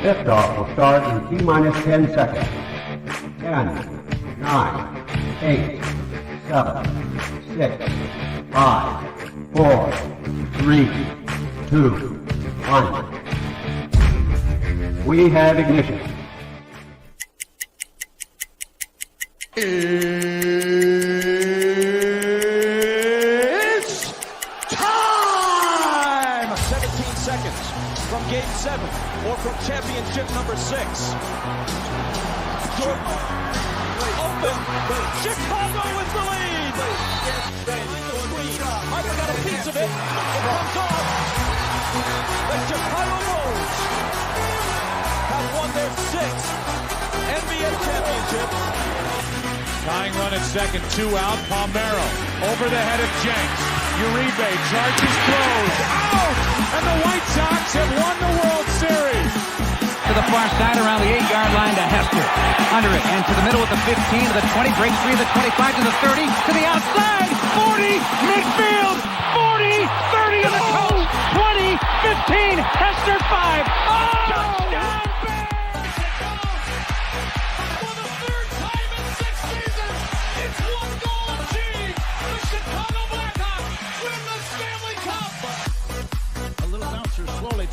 Liftoff will start in T-minus 10 seconds. 10, 9, 8, 7, 6, 5, 4, 3, 2, 1. We have ignition. It's time! 17 seconds from Game 7 or from championship number 6. Jordan, open. Chicago with the lead. Harper got a piece of it. It comes off. The Chicago Bulls have won their 6th NBA championship. Tying run at second, 2 out. Palmero over the head of Jenks. Uribe charges, throws. Out! And the White Sox have won the World Series. To the far side around the 8-yard line to Hester. Under it and to the middle with the 15 to the 20. Breaks free to the 25 to the 30 to the outside. 40 midfield. 40 30 in the coast. 20 15 Hester 5. Oh! Touchdown!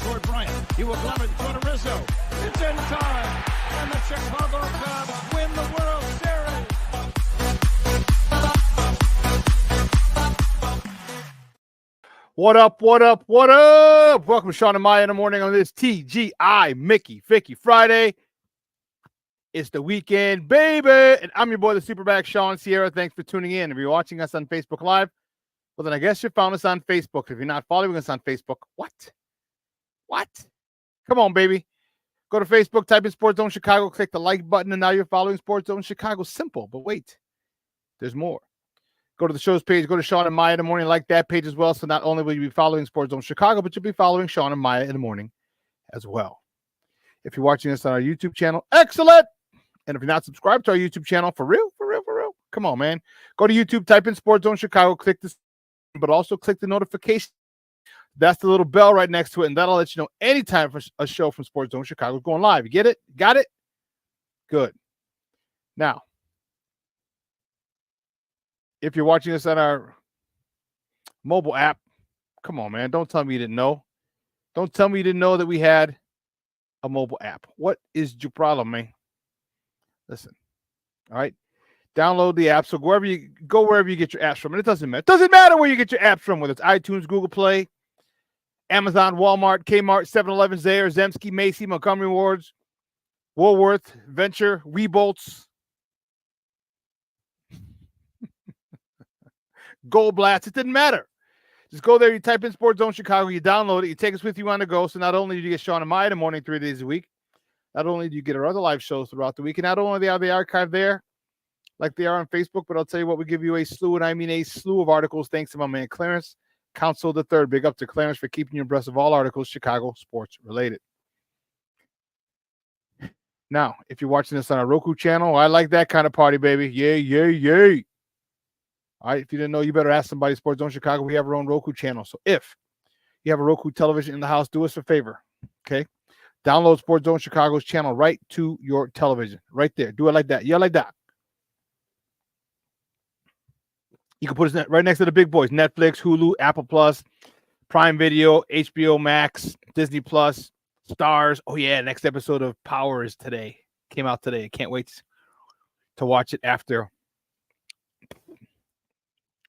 Toward Bryant. He will glove it toward Rizzo. It's in time. And the Chicago Cubs win the World Series. What up, what up, what up? Welcome to Shawn and Maya in the morning on this TGI Mickey Vicky Friday. It's the weekend, baby. And I'm your boy, the SuperBack, Shawn Sierra. Thanks for tuning in. If you're watching us on Facebook Live, well, then I guess you found us on Facebook. If you're not following us on Facebook, what? Come on, baby. Go to Facebook, type in Sports Zone Chicago, click the like button, and now you're following Sports Zone Chicago. Simple, but wait, there's more. Go to the show's page, go to Shawn and Maya in the morning, like that page as well. So not only will you be following Sports Zone Chicago, but you'll be following Shawn and Maya in the morning as well. If you're watching us on our YouTube channel, excellent. And if you're not subscribed to our YouTube channel, for real, come on, man. Go to YouTube, type in Sports Zone Chicago, click this, but also click the notification. That's the little bell right next to it, and that'll let you know anytime for a show from Sports Zone Chicago is going live. You get it? Got it? Good. Now, if you're watching this on our mobile app, come on, man. Don't tell me you didn't know. Don't tell me you didn't know that we had a mobile app. What is your problem, man? Listen, all right? Download the app. So wherever you get your apps from, and it doesn't matter. It doesn't matter where you get your apps from, whether it's iTunes, Google Play, Amazon, Walmart, Kmart, 7-Eleven, Zayre, Zemsky, Macy, Montgomery Wards, Woolworth, Venture, Webolts, Gold Blast. It didn't matter. Just go there, you type in Sports Zone Chicago, you download it, you take us with you on the go. So not only do you get Shawn and Maya in the morning 3 days a week, not only do you get our other live shows throughout the week, and not only are they archived there like they are on Facebook, but I'll tell you what, we give you a slew, and I mean a slew of articles thanks to my man Clarence Council III. Big up to Clarence for keeping you abreast of all articles Chicago sports related. Now, if you're watching this on a Roku channel, I like that kind of party, baby. Yay. All right, if you didn't know, you better ask somebody. Sports Zone Chicago, we have our own Roku channel. So if you have a Roku television in the house, do us a favor, okay? Download Sports Zone Chicago's channel right to your television, right there. Do it like that. Yeah, like that. You can put it right next to the big boys: Netflix, Hulu, Apple Plus, Prime Video, HBO Max, Disney Plus, Stars. Oh yeah, next episode of Power is today. Came out today. I can't wait to watch it after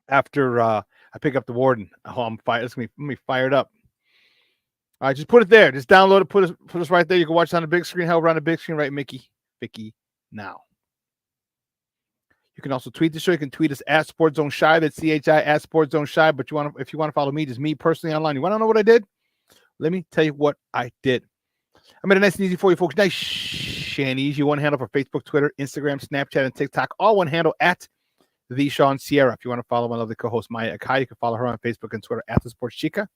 I pick up the Warden. Oh, I'm fired. It's gonna be fired up. All right, just put it there. Just download it. Put us right there. You can watch it on the big screen. However, on the big screen, right, Vicky now. You can also tweet the show. You can tweet us at Sports Zone Shy. That's CHI at Sports Zone Shy. But if you want to follow me, just me personally online. You want to know what I did? Let me tell you what I did. I made it nice and easy for you folks. Nice and easy. One handle for Facebook, Twitter, Instagram, Snapchat, and TikTok. All one handle at the Shawn Sierra. If you want to follow my lovely co-host Maya Akai, you can follow her on Facebook and Twitter at the Sports Chica.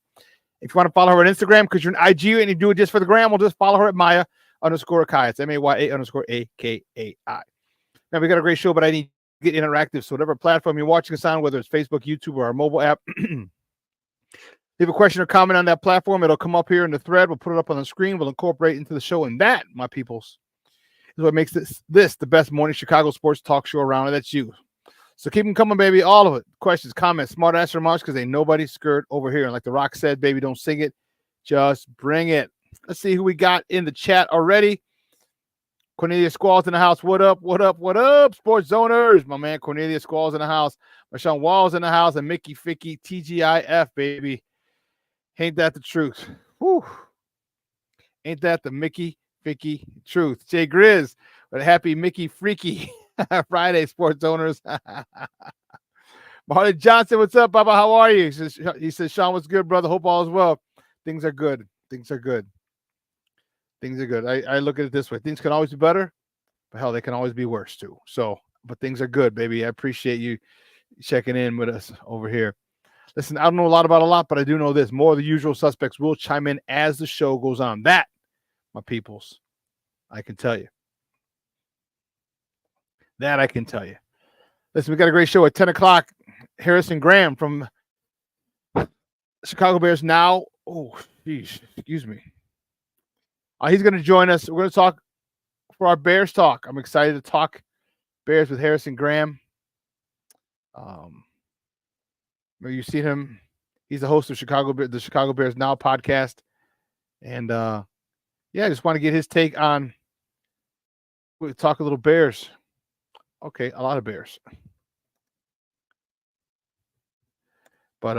If you want to follow her on Instagram because you're an IG and you do it just for the gram, we'll just follow her at Maya_Akai. It's MAYA_AKAI. Now we got a great show, but I need get interactive. So whatever platform you're watching us on, whether it's Facebook, YouTube, or our mobile app, you Leave a question or comment on that platform. It'll come up here in the thread. We'll put it up on the screen. We'll incorporate it into the show. And that, my peoples, is what makes this the best morning Chicago sports talk show around. And that's you. So keep them coming, baby. All of it. Questions, comments, smart answer remarks, because ain't nobody scared over here. And like The Rock said, baby, don't sing it. Just bring it. Let's see who we got in the chat already. Cornelius Squall's in the house. What up? What up? What up? Sports Zoners. My man Cornelius Squall's in the house. Shawn Wall's in the house. And Mickey Ficky TGIF, baby. Ain't that the truth? Whew. Ain't that the Mickey Ficky truth? Jay Grizz with a happy Mickey Freaky Friday, Sports Owners. Marley Johnson, what's up, Baba? How are you? He says, Shawn, what's good, brother? Hope all is well. Things are good. Things are good. Things are good. I look at it this way. Things can always be better, but hell, they can always be worse too. So, but things are good, baby. I appreciate you checking in with us over here. Listen, I don't know a lot about a lot, but I do know this. More of the usual suspects will chime in as the show goes on. That, my peoples, I can tell you. That I can tell you. Listen, we got a great show at 10 o'clock. Harrison Graham from Chicago Bears Now. Oh, geez, excuse me. He's going to join us. We're going to talk for our Bears talk. I'm excited to talk Bears with Harrison Graham. You've seen him. He's the host of the Chicago Bears Now podcast. And, I just want to get his take on, we'll talk a little Bears. Okay, a lot of Bears. But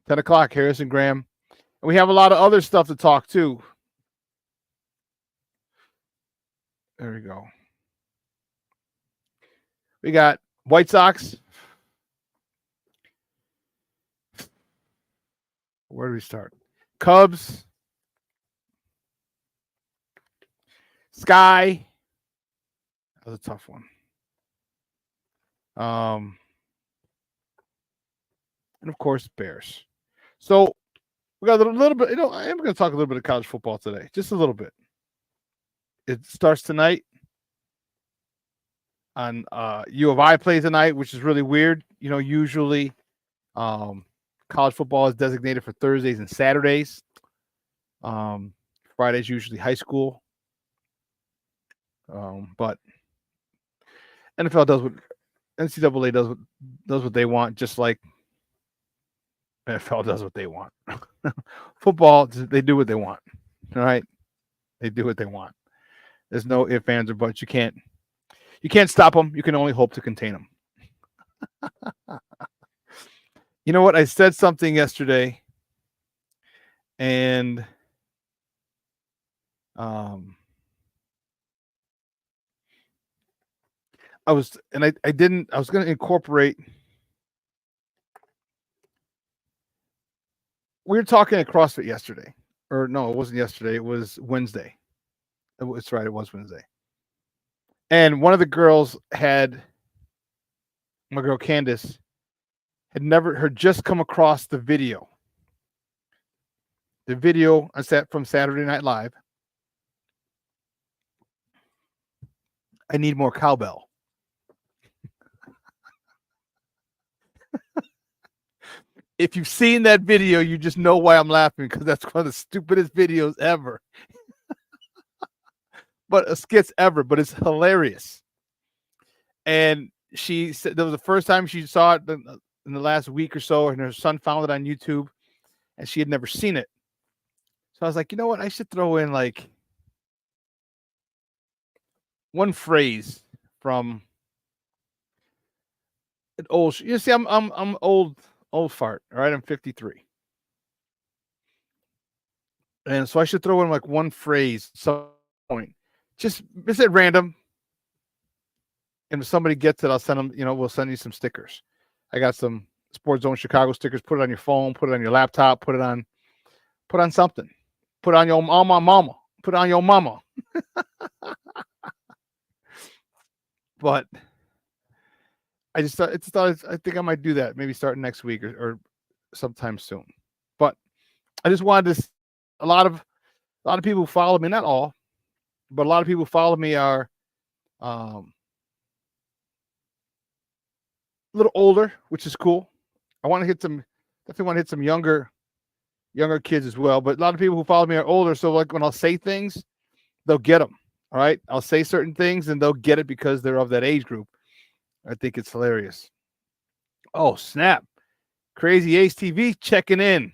10 o'clock, Harrison Graham. And we have a lot of other stuff to talk too. There we go. We got White Sox. Where do we start? Cubs. Sky. That was a tough one. And of course, Bears. So we got a little bit, I am going to talk a little bit of college football today, just a little bit. It starts tonight on U of I plays tonight, which is really weird. Usually college football is designated for Thursdays and Saturdays. Fridays usually high school. But NFL does what NCAA does what they want, just like NFL does what they want. Football, they do what they want. All right, they do what they want. There's no ifs, ands, or buts. You can't stop them. You can only hope to contain them. You know what? I said something yesterday, and I was going to incorporate. We were talking at CrossFit yesterday, or no, it wasn't yesterday. It was Wednesday. It's right. It was Wednesday. And one of the girls my girl Candace, had just come across the video. The video from Saturday Night Live. I need more cowbell. If you've seen that video, you just know why I'm laughing, because that's one of the stupidest videos ever. But skits ever, but it's hilarious. And she said that was the first time she saw it in the last week or so, and her son found it on YouTube, and she had never seen it. So I was like, you know what? I should throw in like one phrase from an old. You see, I'm old fart. All right, I'm 53, and so I should throw in like one phrase, some point. Just at random. And if somebody gets it, I'll send them, we'll send you some stickers. I got some Sports Zone Chicago stickers. Put it on your phone, put it on your laptop, put on something. Put on your mama. Put on your mama. But I think I might do that, maybe starting next week or sometime soon. But I just wanted to, a lot of people who follow me, not all, but a lot of people who follow me are a little older, which is cool. Definitely want to hit some younger younger kids as well. But a lot of people who follow me are older. So like when I'll say things, they'll get them. All right. I'll say certain things and they'll get it because they're of that age group. I think it's hilarious. Oh, snap. Crazy Ace TV checking in.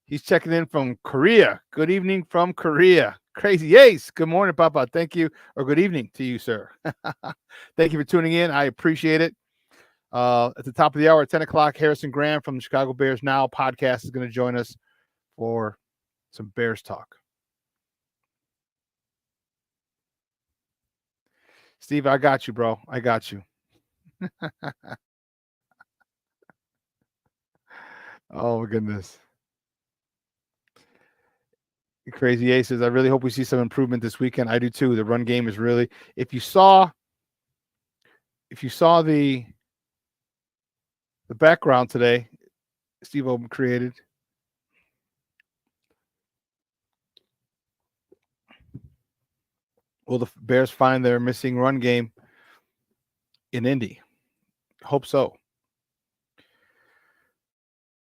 He's checking in from Korea. Good evening from Korea. Crazy Ace. Good morning, Papa. Thank you. Or good evening to you, sir. Thank you for tuning in. I appreciate it. At the top of the hour at 10 o'clock, Harrison Graham from the Chicago Bears Now podcast is going to join us for some Bears talk. Steve, I got you, bro. I got you. Oh, my goodness. Crazy Aces. I really hope we see some improvement this weekend. I do too. The run game is really, if you saw the background today, Steve Oben created. Will the Bears find their missing run game in Indy? Hope so.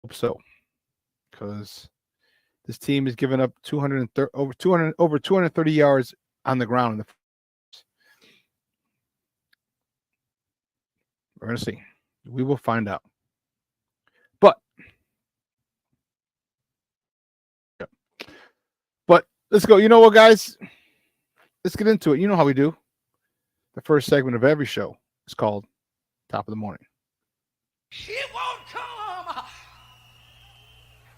Hope so. Because this team has given up over 230 yards on the ground. We're going to see. We will find out. But let's go. You know what, guys? Let's get into it. You know how we do. The first segment of every show is called Top of the Morning. It won't come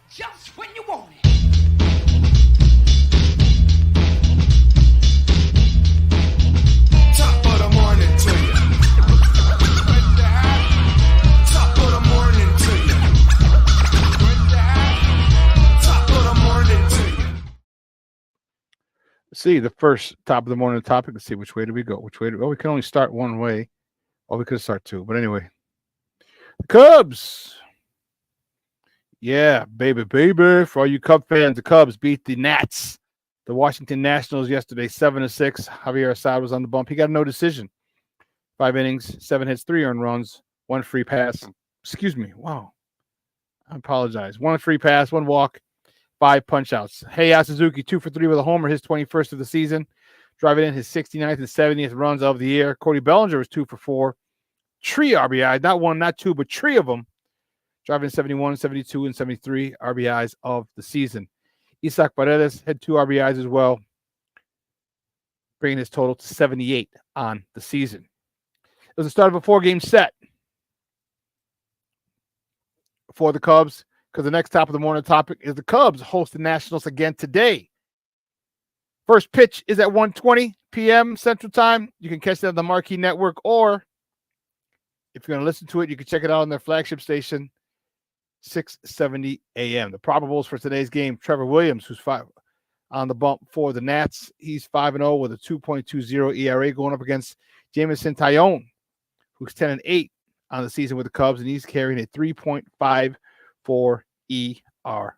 just when you want it. Top of the morning to you. Top of the morning to you. Top of the morning to you. See the first top of the morning topic. Let's see which way do we go. Which way? We can only start one way. Or we could start two. But anyway, the Cubs. Yeah, baby. For all you Cub fans, the Cubs beat the Nats, the Washington Nationals yesterday, 7-6. Javier Assad was on the bump. He got no decision. 5 innings, 7 hits, 3 earned runs, 1 free pass. Excuse me. Wow. I apologize. 1 free pass, 1 walk, 5 punch-outs. Heiya Suzuki, 2 for 3 with a homer, his 21st of the season. Driving in his 69th and 70th runs of the year. Cody Bellinger was 2 for 4. 3 RBIs, not 1, not 2, but 3 of them. Driving 71, 72, and 73 RBIs of the season. Isaac Paredes had 2 RBIs as well, bringing his total to 78 on the season. It was the start of a 4-game set for the Cubs, because the next top of the morning topic is the Cubs host the Nationals again today. First pitch is at 1:20 p.m. Central Time. You can catch that on the Marquee Network, or if you're going to listen to it, you can check it out on their flagship station, 6:70 a.m. The probables for today's game: Trevor Williams, who's 5 on the bump for the Nats. He's 5-0 with a 2.20 ERA, going up against Jameson Taillon, who's 10-8 on the season with the Cubs, and he's carrying a 3.54 ERA.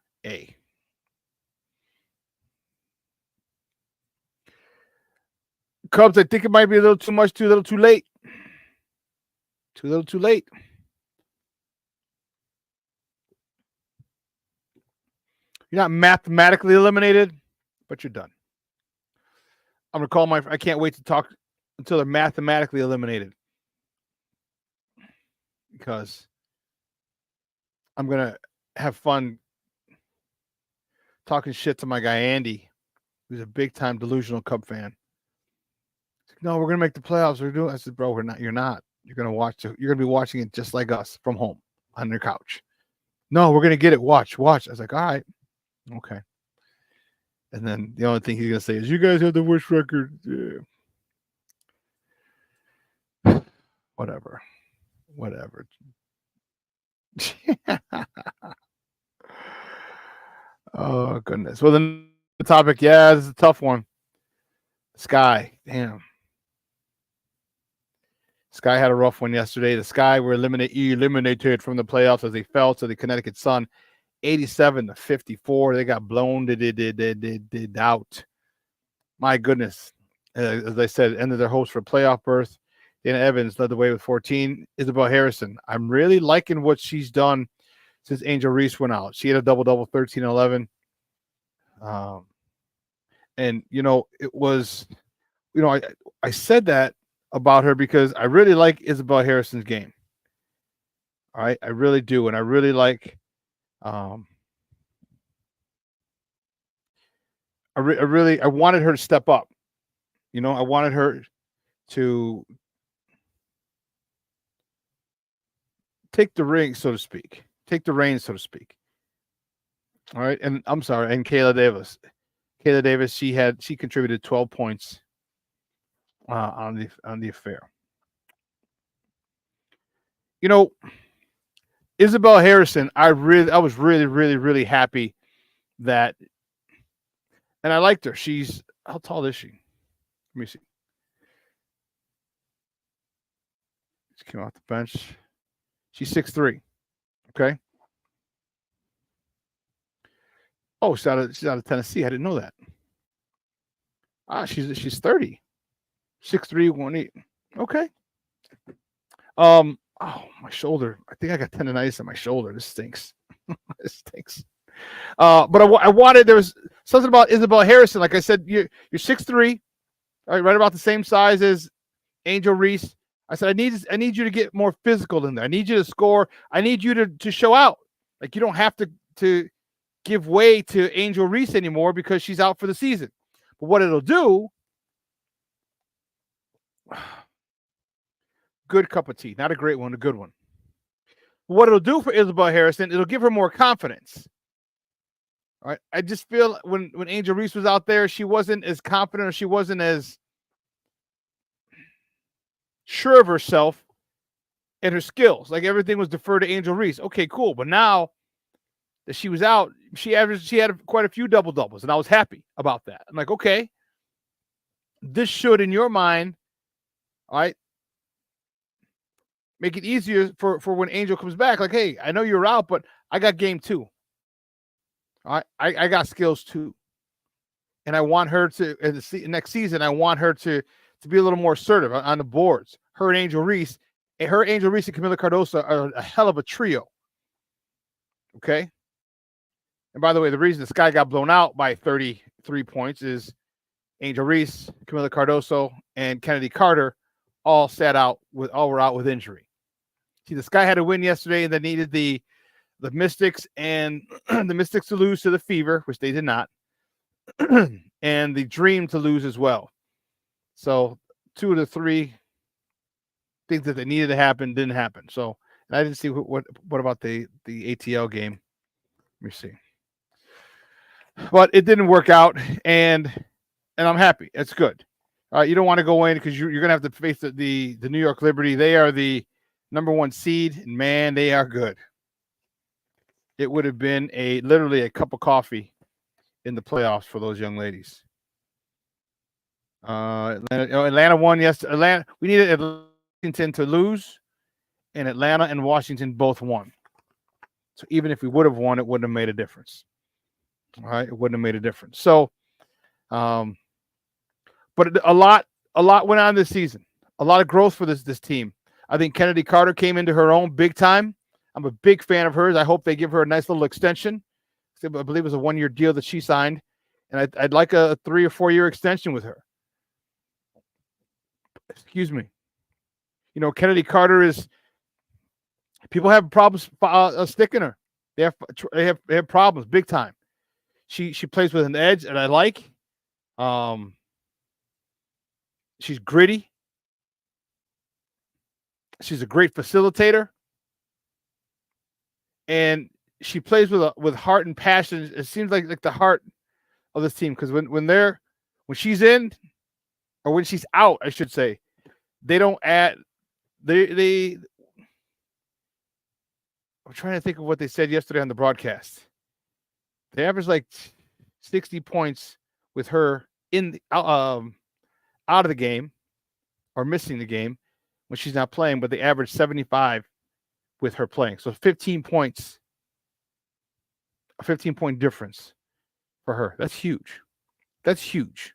Cubs, I think it might be a little too much, too little, too late. Too little, too late. You're not mathematically eliminated, but you're done. I'm going to call I can't wait to talk until they're mathematically eliminated, because I'm going to have fun talking shit to my guy, Andy, who's a big-time delusional Cub fan. No, we're going to make the playoffs. I said, bro, we're not. You're not. You're going to watch it. You're going to be watching it just like us from home on your couch. No, we're going to get it. Watch. I was like, all right. Okay. And then the only thing he's going to say is, you guys have the worst record. Yeah. Whatever. Oh, goodness. Well, then the topic, this is a tough one. Sky. Damn. Sky had a rough one yesterday. The Sky were eliminated from the playoffs as they fell to the Connecticut Sun, 87-54. They got blown out. My goodness. As I said, ended their hopes for a playoff berth. Dana Evans led the way with 14. Isabel Harrison, I'm really liking what she's done since Angel Reese went out. She had a double-double, 13 and 11. And, it was, I said that about her because I really like Isabel Harrison's game. All right. I really do. And I really like, I wanted her to step up. I wanted her to take the ring, so to speak. Take the reins, so to speak. All right. And I'm sorry. And Kayla Davis. She contributed 12 points on the affair. Isabel Harrison, I was really, really, really happy that, and I liked her. How tall is she? Let me see. She came off the bench. She's 6'3". Okay. Oh, she's out of Tennessee. I didn't know that. She's 30. 6'3", 1'8". Okay. Oh, my shoulder. I think I got tendonitis in my shoulder. This stinks. This stinks. But I wanted, there was something about Isabel Harrison. Like I said, you're 6'3", right about the same size as Angel Reese. I said, I need you to get more physical in there. I need you to score. I need you to show out. Like, you don't have to give way to Angel Reese anymore because she's out for the season. But what it'll do, good cup of tea. Not a great one, a good one. What it'll do for Isabel Harrison, it'll give her more confidence. All right. I just feel when Angel Reese was out there, she wasn't as confident, or she wasn't as sure of herself and her skills. Like, everything was deferred to Angel Reese. Okay, cool. But now that she was out, she had quite a few double-doubles, and I was happy about that. I'm like, okay, this should, in your mind, all right, make it easier for when Angel comes back. Like, hey, I know you're out, but I got game too. All right, I got skills too. And I want her to, in the next season, I want her to be a little more assertive on the boards. Her and Angel Reese and Camila Cardoso are a hell of a trio. Okay. And by the way, the reason the Sky got blown out by 33 points is Angel Reese, Camila Cardoso, and Kennedy Carter all were out with injury. See, the Sky had to win yesterday, and they needed the Mystics and the Mystics to lose to the Fever, which they did not, and the Dream to lose as well. So 2 of the 3 things that they needed to happen didn't happen. So, and I didn't see what about the ATL game. Let me see. But it didn't work out, and I'm happy. It's good. You don't want to go in because you're going to have to face the New York Liberty. They are the #1 seed, and man, they are good. It would have been literally a cup of coffee in the playoffs for those young ladies. Atlanta won yesterday. We needed Washington to lose, and Atlanta and Washington both won. So even if we would have won, it wouldn't have made a difference. All right, it wouldn't have made a difference. So, but a lot went on this season. A lot of growth for this team. I think Kennedy Carter came into her own big time. I'm a big fan of hers. I hope they give her a nice little extension. I believe it was a 1-year deal that she signed, and I'd like a 3 or 4 year extension with her. Excuse me. Kennedy Carter is. People have problems sticking her. They have problems big time. She plays with an edge, and I like. She's gritty. She's a great facilitator, and she plays with heart and passion. It seems like the heart of this team, because when she's in, or when she's out, I should say, they don't add. I'm trying to think of what they said yesterday on the broadcast. They average like 60 points with her out of the game, or missing the game when she's not playing, but they average 75 with her playing. So 15 points, a 15-point difference for her. That's huge. That's huge.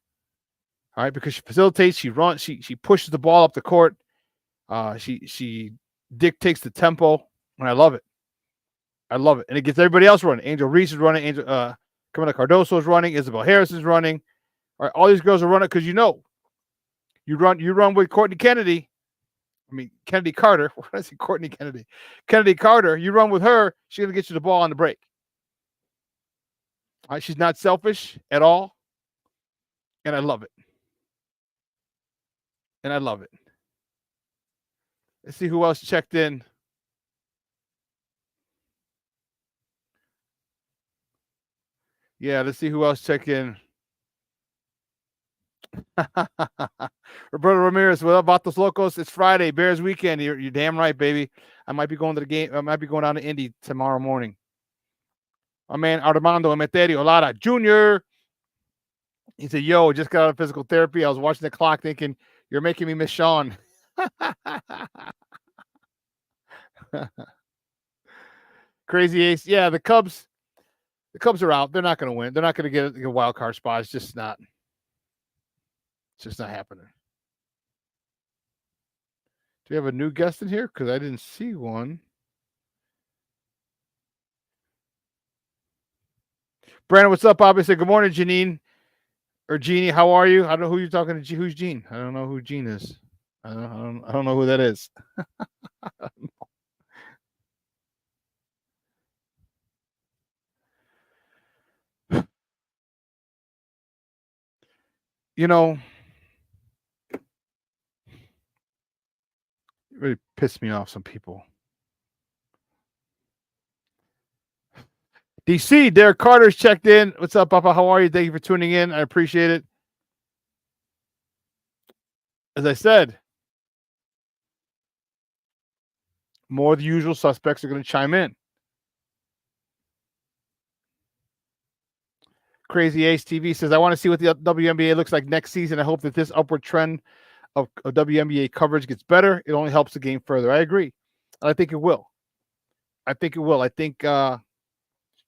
All right, because she facilitates, she runs, she pushes the ball up the court. She dictates the tempo, and I love it. I love it. And it gets everybody else running. Angel Reese is running. Camila Cardoso is running. Isabel Harris is running. All right, all these girls are running because you run with Courtney Kennedy. I mean, Kennedy Carter. What did I say? Courtney Kennedy. Kennedy Carter. You run with her, she's going to get you the ball on the break. All right, she's not selfish at all. And I love it. Let's see who else checked in. Yeah, let's see who else checked in. Roberto Ramirez, what about Vatos Locos? It's Friday, Bears weekend. You're damn right, baby. I might be going to the game. I might be going down to Indy tomorrow morning. My man Armando Emeterio Lara Jr. He said, yo, just got out of physical therapy. I was watching the clock thinking, you're making me miss Shawn. Crazy Ace. Yeah, the Cubs are out. They're not going to win. They're not going to get a wild card spot. It's just not happening. Do we have a new guest in here? Because I didn't see one. Brandon, what's up, Bob? I said, good morning, Janine. Or Jeannie, how are you? I don't know who you're talking to. Who's Jean? I don't know who Jean is. I don't know who that is. You know, it really pissed me off, some people. DC, Derek Carter's checked in. What's up, Papa? How are you? Thank you for tuning in. I appreciate it. As I said, more of the usual suspects are going to chime in. Crazy Ace TV says, I want to see what the WNBA looks like next season. I hope that this upward trend of WNBA coverage gets better. It only helps the game further. I agree. I think it will. I think you're going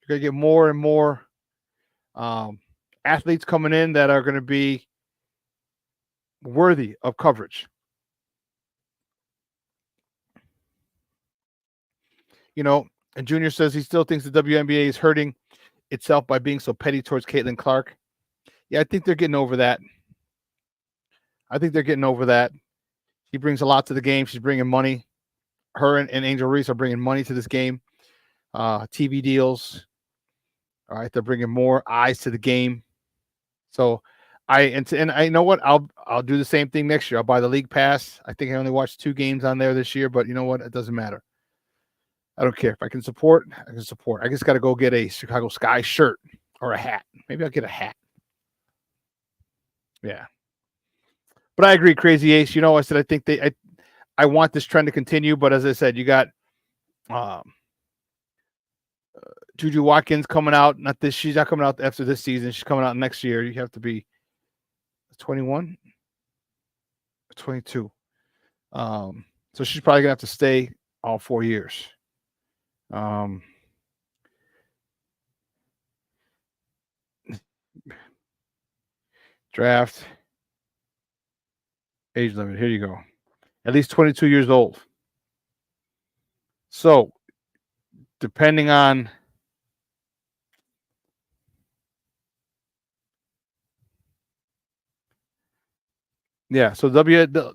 to get more and more athletes coming in that are going to be worthy of coverage. You know, and Junior says he still thinks the WNBA is hurting itself by being so petty towards Caitlin Clark. Yeah, I think they're getting over that. She brings a lot to the game. She's bringing money. Her and Angel Reese are bringing money to this game. TV deals. All right, they're bringing more eyes to the game. So I know what, I'll do the same thing next year. I'll buy the league pass. I think I only watched 2 games on there this year, but you know what? It doesn't matter. I don't care. If I can support, I can support. I just got to go get a Chicago Sky shirt or a hat. Maybe I'll get a hat. Yeah. But I agree, Crazy Ace. You know, I said I think I want this trend to continue, but as I said, you got Juju Watkins coming out. She's not coming out after this season. She's coming out next year. You have to be 21, 22. So she's probably gonna have to stay all 4 years. Draft age limit. Here you go. At least 22 years old. So, depending on so the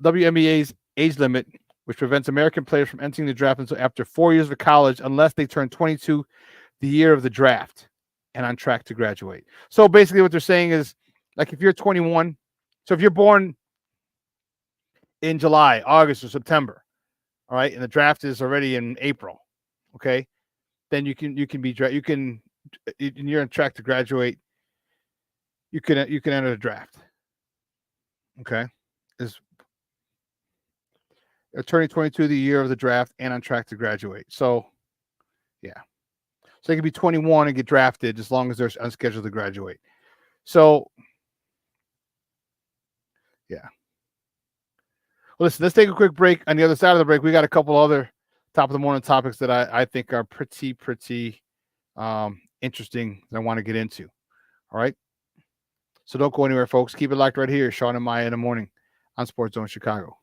WNBA's age limit, which prevents American players from entering the draft until after 4 years of college, unless they turn 22 the year of the draft and on track to graduate. So basically what they're saying is, like, if you're 21, so if you're born in July, August, or September, all right, and the draft is already in April, okay, then you're on track to graduate. You can enter the draft. Okay, is turning 22 the year of the draft and on track to graduate. So, yeah, so they could be 21 and get drafted as long as they're unscheduled to graduate. So, yeah. Well, listen, let's take a quick break. On the other side of the break, we got a couple other top of the morning topics that I think are pretty interesting that I want to get into. All right. So don't go anywhere, folks. Keep it locked right here. Shawn and Maya in the morning on Sports Zone Chicago.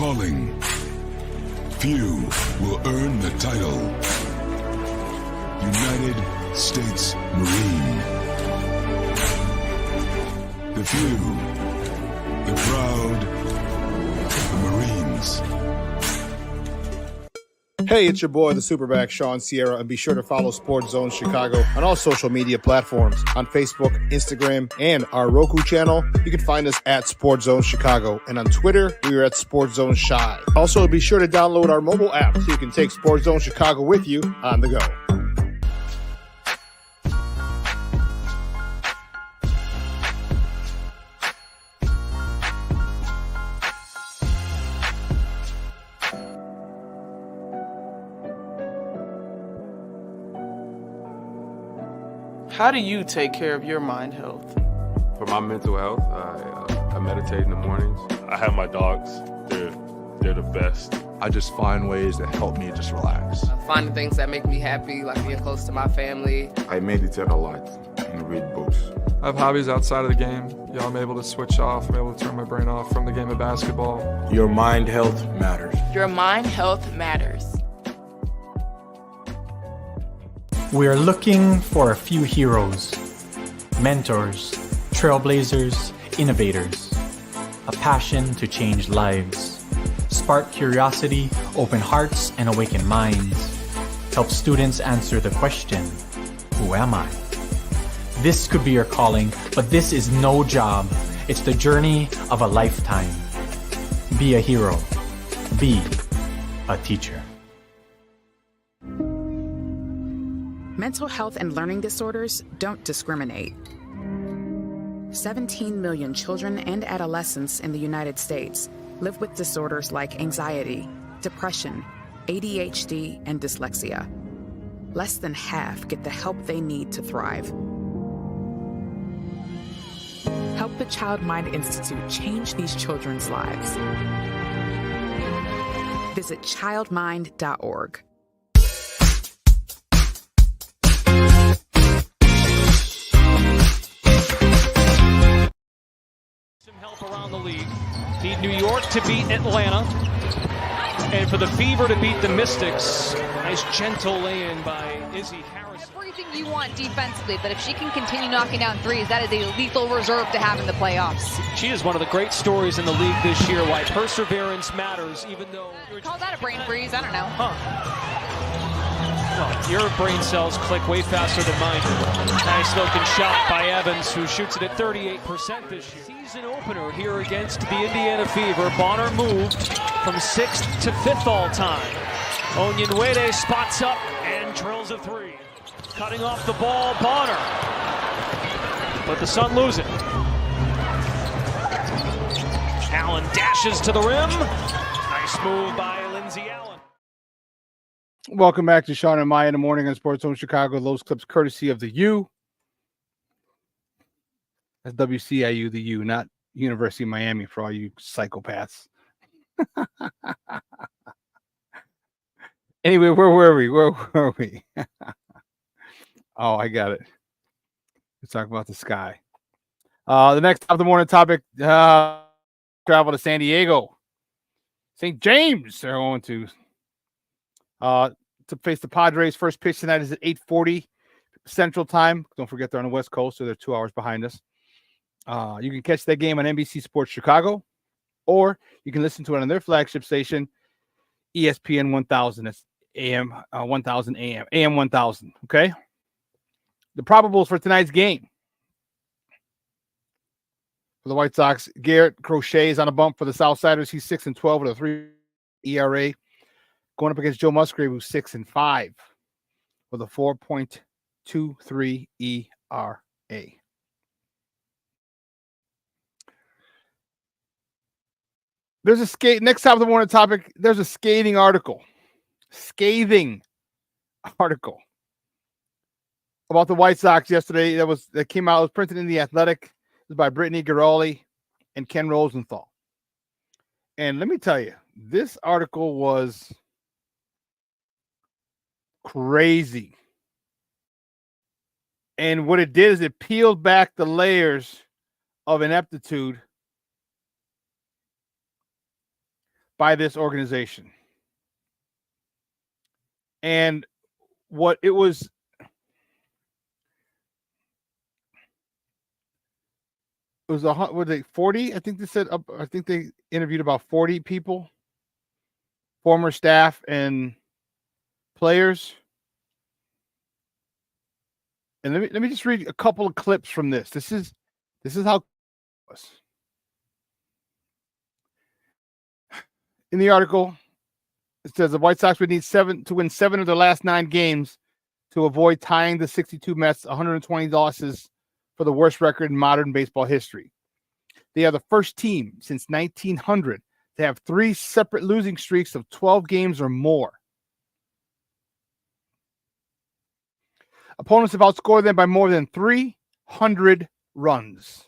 calling. Few will earn the title. United States Marine. The few, the proud, the Marines. Hey, it's your boy, the SuperBack, Shawn Sierra, and be sure to follow Sports Zone Chicago on all social media platforms, on Facebook, Instagram, and our Roku channel. You can find us at Sports Zone Chicago, and on Twitter, we are at Sports Zone Shy. Also, be sure to download our mobile app so you can take Sports Zone Chicago with you on the go. How do you take care of your mind health? For my mental health, I meditate in the mornings. I have my dogs. They're the best. I just find ways that help me just relax. Finding things that make me happy, like being close to my family. I meditate a lot and read books. I have hobbies outside of the game. I'm able to switch off. I'm able to turn my brain off from the game of basketball. Your mind health matters. Your mind health matters. We are looking for a few heroes, mentors, trailblazers, innovators, a passion to change lives, spark curiosity, open hearts, and awaken minds, help students answer the question, who am I? This could be your calling, but this is no job. It's the journey of a lifetime. Be a hero. Be a teacher. Mental health and learning disorders don't discriminate. 17 million children and adolescents in the United States live with disorders like anxiety, depression, ADHD, and dyslexia. Less than half get the help they need to thrive. Help the Child Mind Institute change these children's lives. Visit childmind.org. Help around the league. Need New York to beat Atlanta. And for the Fever to beat the Mystics. Nice gentle lay-in by Izzy Harris. Everything you want defensively, but if she can continue knocking down threes, that is a lethal reserve to have in the playoffs. She is one of the great stories in the league this year, why perseverance matters, even though... Call that a brain freeze? I don't know. Well, your brain cells click way faster than mine. Nice looking shot by Evans, who shoots it at 38% this year. Season opener here against the Indiana Fever. Bonner moved from 6th to 5th all time. Onyenwere spots up and drills a three. Cutting off the ball, Bonner. But the Sun lose it. Allen dashes to the rim. Nice move by Lindsey Allen. Welcome back to Shawn and Maya in the morning on Sports Zone Chicago. Those clips courtesy of the U. That's WCIU, the U, not University of Miami for all you psychopaths. Anyway, where were we? Oh, I got it. Let's talk about the sky. The next top of the morning topic, travel to San Diego. St. James, they're going to face the Padres. First pitch tonight is at 8:40 Central Time. Don't forget they're on the West Coast, so they're 2 hours behind us. You can catch that game on NBC Sports Chicago, or you can listen to it on their flagship station, ESPN 1000. That's AM 1000 AM, AM 1000. Okay. The probables for tonight's game. For the White Sox, Garrett Crochet is on a bump for the Southsiders. He's 6-12 with a 3 ERA. Going up against Joe Musgrave, who's 6-5 with a 4.23 ERA. There's a next top of the morning topic. There's a scathing article about the White Sox yesterday. That came out. It was printed in The Athletic. It was by Brittany Giraldi and Ken Rosenthal. And let me tell you, this article was crazy. And what it did is it peeled back the layers of ineptitude by this organization. And what it was, were they 40? I think they said, I think they interviewed about 40 people, former staff and players. And let me just read a couple of clips from this. This is how it was. In the article, it says the White Sox would need to win 7 of their last 9 games to avoid tying the 62 Mets 120 losses for the worst record in modern baseball history. They are the first team since 1900 to have 3 separate losing streaks of 12 games or more. Opponents have outscored them by more than 300 runs.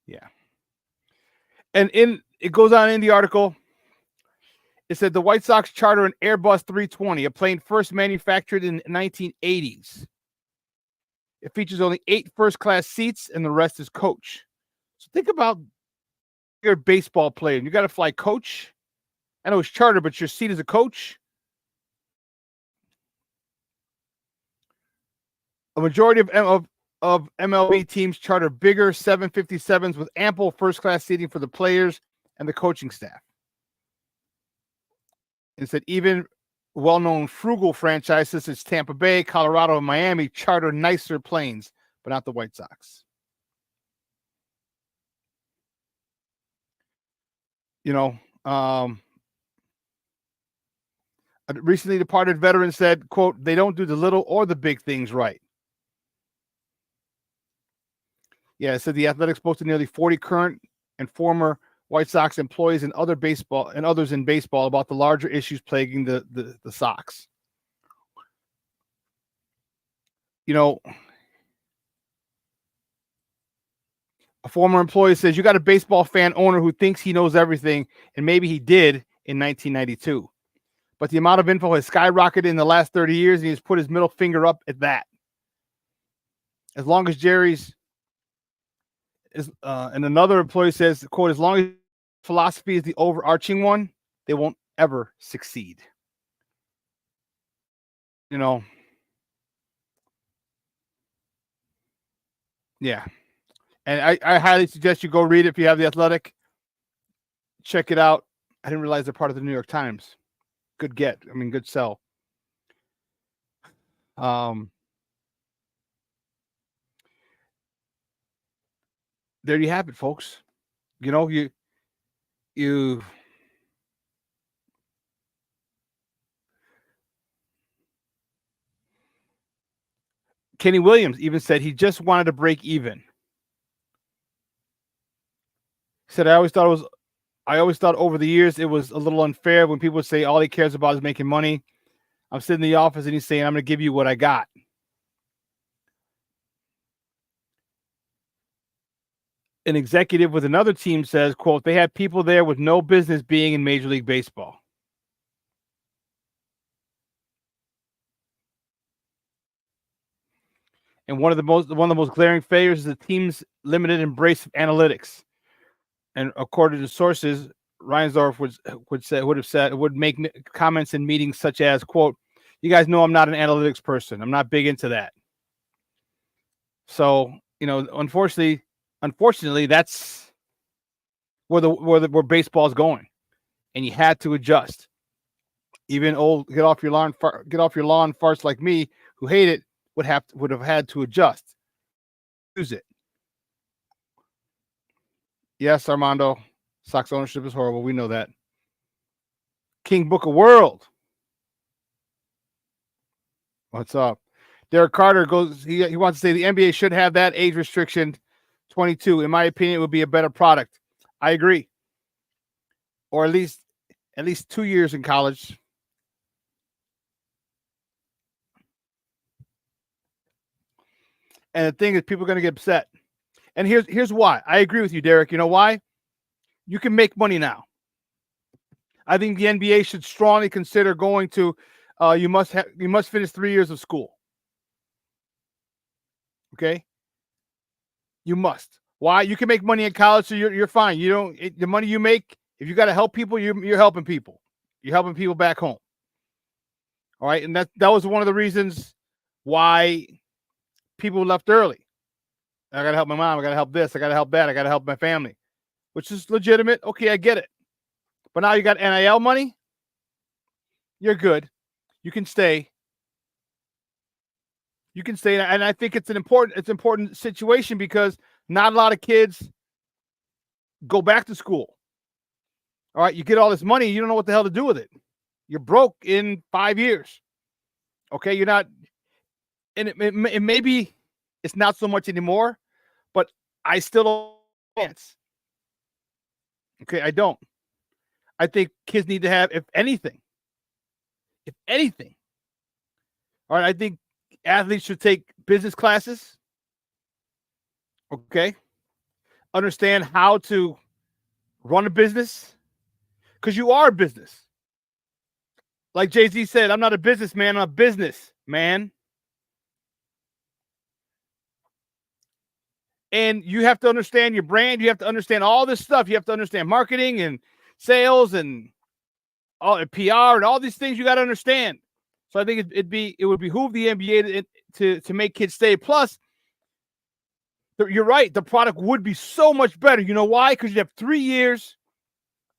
Yeah. And it goes on in the article. It said the White Sox charter an Airbus 320, a plane first manufactured in the 1980s. It features only 8 first-class seats, and the rest is coach. So think about you're a baseball player, and you got to fly coach. I know it's charter, but your seat is a coach. A majority of MLB teams charter bigger 757s with ample first-class seating for the players and the coaching staff. It said even well-known frugal franchises such as Tampa Bay, Colorado, and Miami charter nicer planes, but not the White Sox. You know, a recently departed veteran said, quote, they don't do the little or the big things right. Yeah, it said the Athletic spoke to nearly 40 current and former White Sox employees and others in baseball about the larger issues plaguing the Sox. You know, a former employee says you got a baseball fan owner who thinks he knows everything, and maybe he did in 1992. But the amount of info has skyrocketed in the last 30 years, and he's put his middle finger up at that. As long as Jerry's and another employee says, quote, as long as philosophy is the overarching one, they won't ever succeed. You know, yeah. And I highly suggest you go read it if you have the Athletic. Check it out. I didn't realize they're part of the New York Times. Good get. I mean, good sell. There you have it, folks. You know, you Kenny Williams even said he just wanted to break even. He said, I always thought over the years it was a little unfair when people say all he cares about is making money. I'm sitting in the office and he's saying, I'm going to give you what I got. An executive with another team says, quote, they had people there with no business being in Major League Baseball. And one of the most glaring failures is the team's limited embrace of analytics. And according to sources, Reinsdorf would make comments in meetings such as, quote, you guys know I'm not an analytics person. I'm not big into that. So, you know, unfortunately, that's where baseball is going, and you had to adjust. Even old get off your lawn farts like me who hate it would have had to adjust. Use it. Yes, Armando, Sox ownership is horrible. We know that. King Book of World. What's up? Derek Carter goes. He wants to say the NBA should have that age restriction. 22, in my opinion, it would be a better product. I agree. Or at least 2 years in college. And the thing is, people are going to get upset. And here's why. I agree with you, Derek. You know why? You can make money now. I think the NBA should strongly consider going to. You must finish 3 years of school. Okay. You must. Why? You can make money in college, so you're fine. You don't the money you make. If you got to help people, you're helping people. You're helping people back home. All right, and that was one of the reasons why people left early. I got to help my mom. I got to help this. I got to help that. I got to help my family, which is legitimate. Okay, I get it. But now you got NIL money. You're good. You can stay. You can stay, and I think it's an important situation because not a lot of kids go back to school. All right, you get all this money, you don't know what the hell to do with it. You're broke in 5 years. Okay, you're not, and it maybe it's not so much anymore, but I still don't chance. Okay, I don't. I think kids need to have, if anything. All right, I think athletes should take business classes. Okay, understand how to run a business, because you are a business. Like Jay-Z said, I'm not a businessman, I'm a businessman. And you have to understand your brand. You have to understand all this stuff. You have to understand marketing and sales and all and PR and all these things you got to understand. So I think it would behoove the NBA to make kids stay. Plus, you're right. The product would be so much better. You know why? Because you have 3 years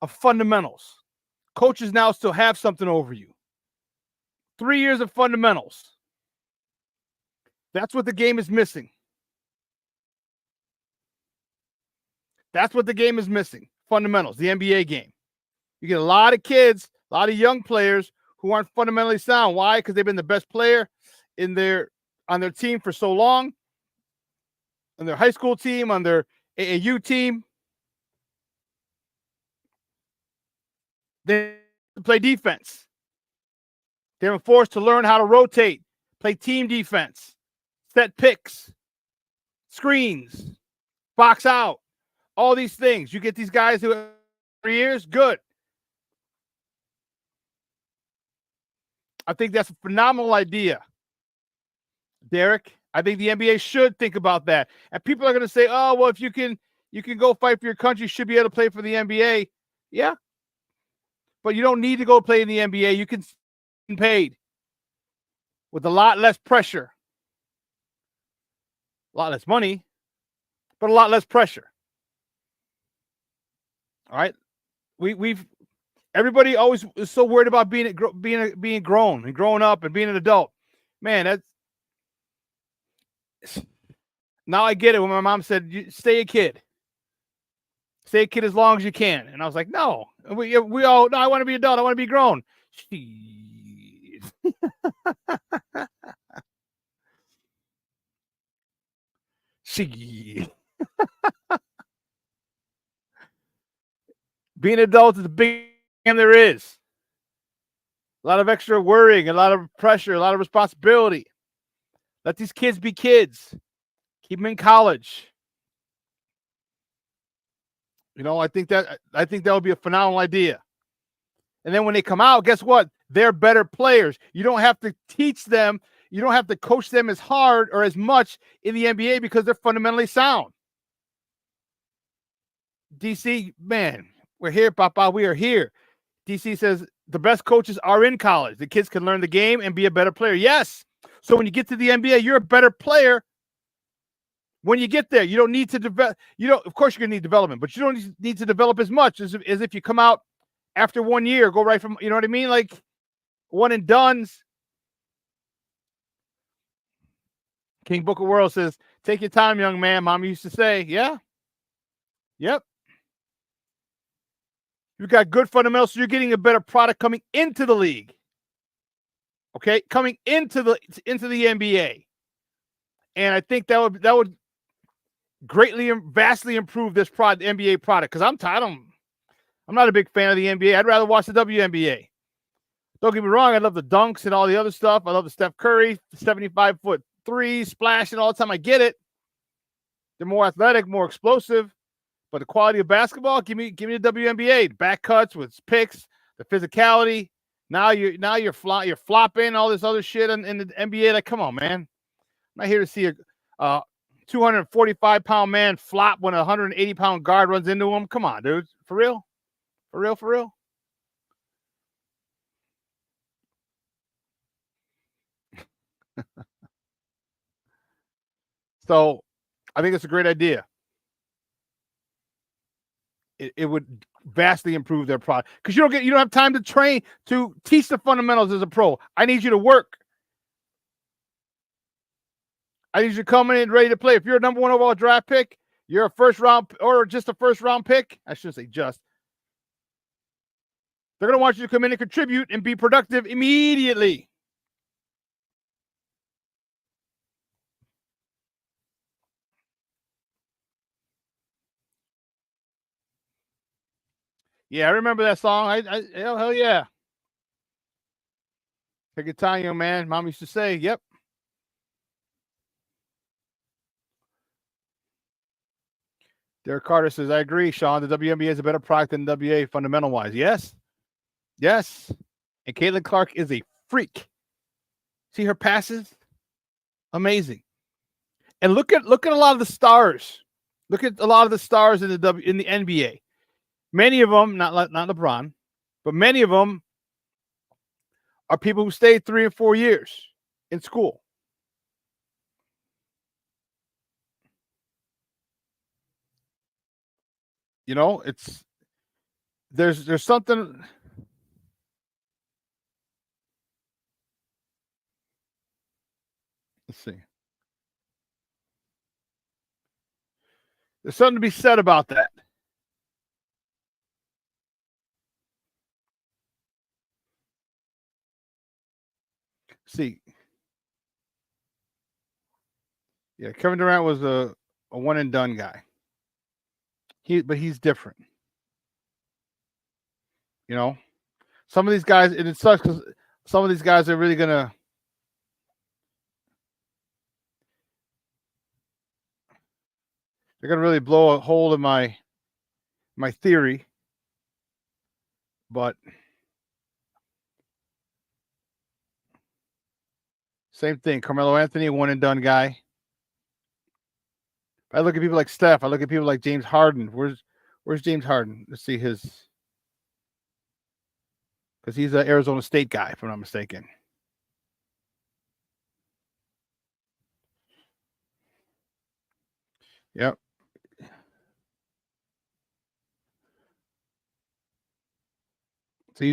of fundamentals. Coaches now still have something over you. 3 years of fundamentals. That's what the game is missing. That's what the game is missing. Fundamentals, the NBA game. You get a lot of kids, a lot of young players who aren't fundamentally sound. Why? Because they've been the best player on their team for so long, on their high school team, on their AAU team. They play defense. They're forced to learn how to rotate, play team defense, set picks, screens, box out, all these things. You get these guys who have 3 years, good. I think that's a phenomenal idea, Derek. I think the NBA should think about that. And people are going to say, oh, well, if you can go fight for your country, you should be able to play for the NBA. Yeah. But you don't need to go play in the NBA. You can get paid with a lot less pressure. A lot less money, but a lot less pressure. All right. Everybody always is so worried about being grown and growing up and being an adult. Man, now I get it. When my mom said, "Stay a kid, stay a kid as long as you can," and I was like, "No, we all no. I want to be adult. I want to be grown." Being an adult is the biggest game there is. A lot of extra worrying, a lot of pressure, a lot of responsibility. Let these kids be kids. Keep them in college. You know, I think that would be a phenomenal idea. And then when they come out, guess what? They're better players. You don't have to teach them. You don't have to coach them as hard or as much in the NBA because they're fundamentally sound. DC, man, we're here, Papa. We are here. DC says the best coaches are in college. The kids can learn the game and be a better player. Yes. So when you get to the NBA, you're a better player. When you get there, you don't need to develop. Of course, you're going to need development, but you don't need to develop as much as if you come out after 1 year, go right from, you know what I mean? Like one and dones. King Book of World says, take your time, young man. Mama used to say, yeah. Yep. You've got good fundamentals, so you're getting a better product coming into the league. Okay, coming into the NBA. And I think that would greatly, vastly improve this NBA product. Because I'm not a big fan of the NBA. I'd rather watch the WNBA. Don't get me wrong. I love the dunks and all the other stuff. I love the Steph Curry, 75-foot three, splashing all the time. I get it. They're more athletic, more explosive. But the quality of basketball, give me the WNBA. The back cuts with picks, the physicality. Now you're flopping all this other shit in the NBA. Like, come on, man. I'm not here to see 245-pound man flop when a 180-pound guard runs into him. Come on, dude. For real? For real? For real? So I think it's a great idea. It would vastly improve their product because you don't have time to train to teach the fundamentals as a pro. I need you to work. I need you to come in and ready to play. If you're a number 1 overall draft pick, you're a first round or just a first round pick. I shouldn't say just. They're going to want you to come in and contribute and be productive immediately. Yeah, I remember that song. Hell yeah. Take your time, young man. Mom used to say, yep. Derek Carter says, I agree, Shawn. The WNBA is a better product than WA fundamental-wise. Yes. Yes. And Caitlin Clark is a freak. See her passes? Amazing. And look at a lot of the stars. Look at a lot of the stars in the NBA. Many of them, not LeBron, but many of them are people who stayed 3 and 4 years in school. You know, there's something. Let's see. There's something to be said about that. See. Yeah, Kevin Durant was a one and done guy. But he's different. You know, some of these guys, and it sucks because some of these guys are really gonna. They're gonna really blow a hole in my theory, but same thing. Carmelo Anthony, one and done guy. I look at people like Steph. I look at people like James Harden. Where's James Harden? Let's see his, because he's an Arizona State guy, if I'm not mistaken. Yep. So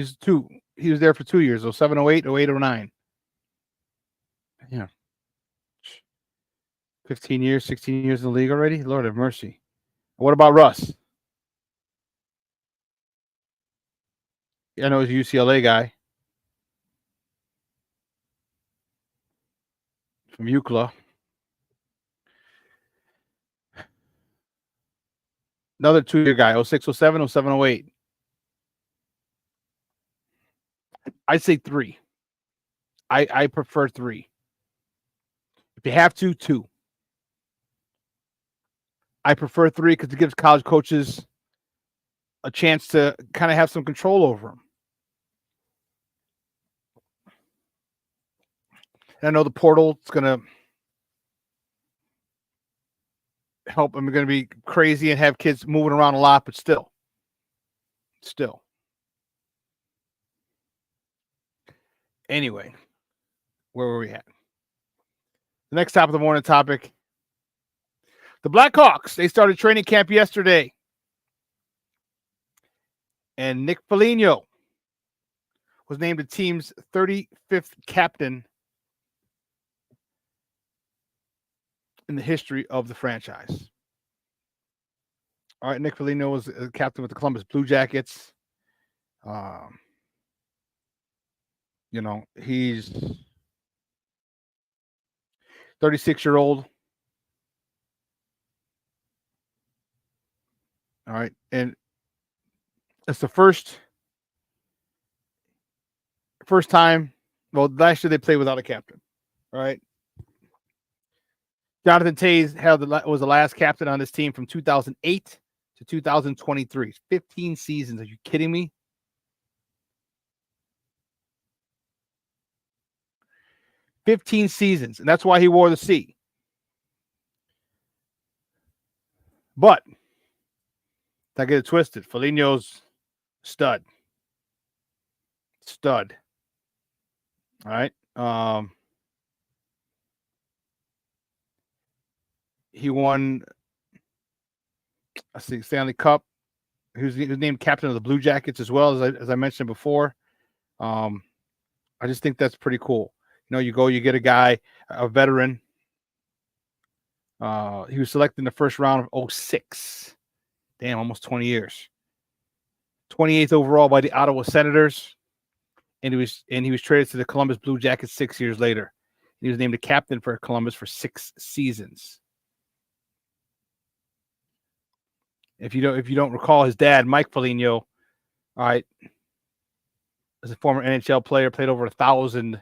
he was there for 2 years, 07, 08, 08, 09. Yeah. 15 years, 16 years in the league already? Lord have mercy. What about Russ? I know he's a UCLA guy. From UCLA. Another 2-year guy, 06, 07, 07, 08. I'd say 3. I prefer 3. If you have to, 2. I prefer 3 because it gives college coaches a chance to kind of have some control over them. And I know the portal is going to help. I'm going to be crazy and have kids moving around a lot, but still. Anyway, where were we at? The next top of the morning topic. The Blackhawks, they started training camp yesterday. And Nick Foligno was named the team's 35th captain in the history of the franchise. All right, Nick Foligno was a captain with the Columbus Blue Jackets. You know, he's 36-year-old. All right, and it's the first time. Well, last year they played without a captain. All right. Jonathan Toews was the last captain on this team from 2008 to 2023. 15 seasons. Are you kidding me? 15 seasons, and that's why he wore the C. But don't get it twisted. Foligno's stud. Stud. All right. He won a Stanley Cup. He was named captain of the Blue Jackets as well, as I mentioned before. I just think that's pretty cool. You know, you get a guy, a veteran. He was selected in the first round of 2006. Damn, almost 20 years. 28th overall by the Ottawa Senators. And he was traded to the Columbus Blue Jackets 6 years later. He was named a captain for Columbus for 6 seasons. If you don't recall, his dad, Mike Foligno, all right, as a former NHL player, played over 1,000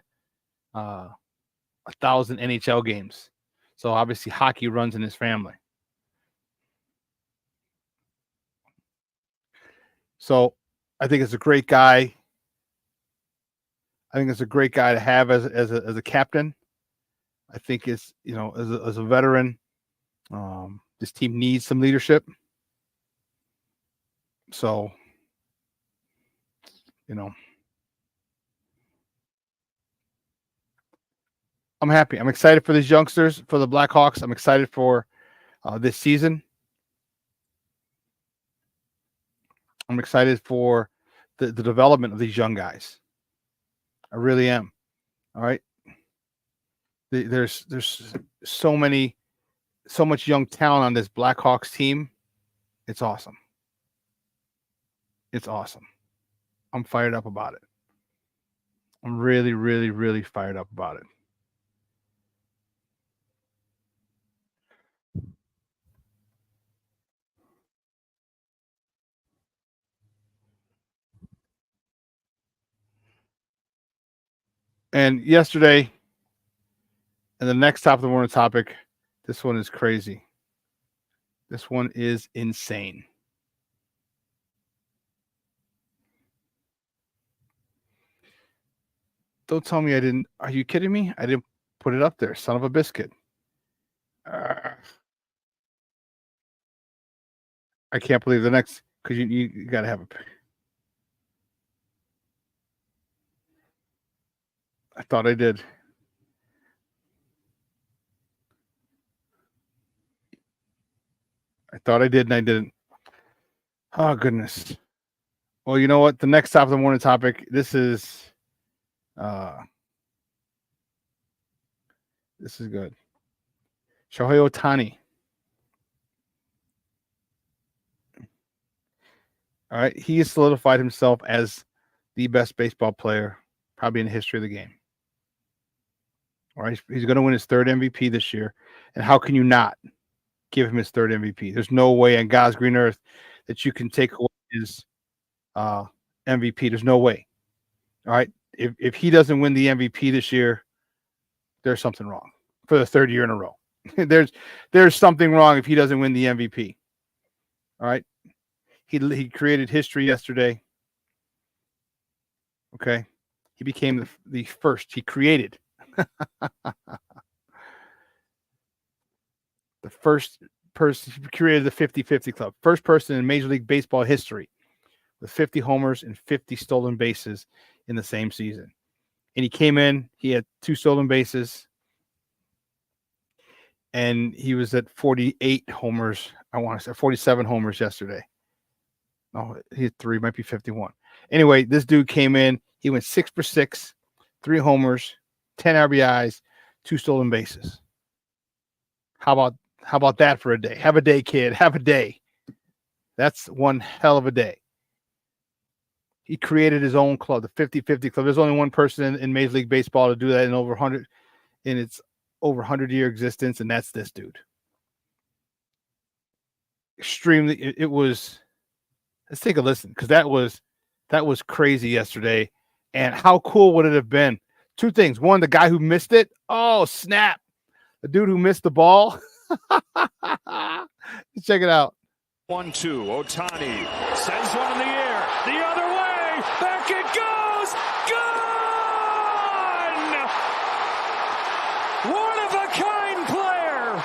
NHL games. So obviously hockey runs in his family. So I think it's a great guy. I think it's a great guy to have as a captain. I think it's, you know, as a veteran, this team needs some leadership. So, you know, I'm happy. I'm excited for these youngsters, for the Blackhawks. I'm excited for this season. I'm excited for the development of these young guys. I really am. All right. There's so much young talent on this Blackhawks team. It's awesome. It's awesome. I'm fired up about it. I'm really, really, really fired up about it. And yesterday, and the next top of the morning topic, this one is crazy. This one is insane. Don't tell me I didn't. Are you kidding me? I didn't put it up there. Son of a biscuit. I can't believe the next, because you got to have a. I thought I did. I thought I did, and I didn't. Oh, goodness. Well, you know what? The next top of the morning topic, this is good. Shohei Ohtani. All right. He has solidified himself as the best baseball player probably in the history of the game. All right. He's going to win his 3rd MVP this year. And how can you not give him his 3rd MVP? There's no way on God's green earth that you can take away his MVP. There's no way. All right. If he doesn't win the MVP this year, there's something wrong for the 3rd year in a row. there's something wrong if he doesn't win the MVP. All right. He created history yesterday. Okay. He became the first. He created the first person. He created the 50-50 club. First person in Major League Baseball history with 50 homers and 50 stolen bases in the same season. And he came in, he had 2 stolen bases, and he was at 48 homers. I want to say 47 homers yesterday. Oh, he had 3, might be 51. Anyway, this dude came in, he went 6 for 6, 3 homers, 10 RBIs, 2 stolen bases. How about that for a day? Have a day, kid. Have a day. That's one hell of a day. He created his own club, the 50-50 club. There's only one person in Major League Baseball to do that in its over 100-year existence, and that's this dude. Extremely, it was. Let's take a listen, because that was crazy yesterday. And how cool would it have been? 2 things. One, the guy who missed it. Oh, snap. The dude who missed the ball. Check it out. 1-2. Ohtani sends one in the air. The other way. Back it goes. Gone! One of a kind player.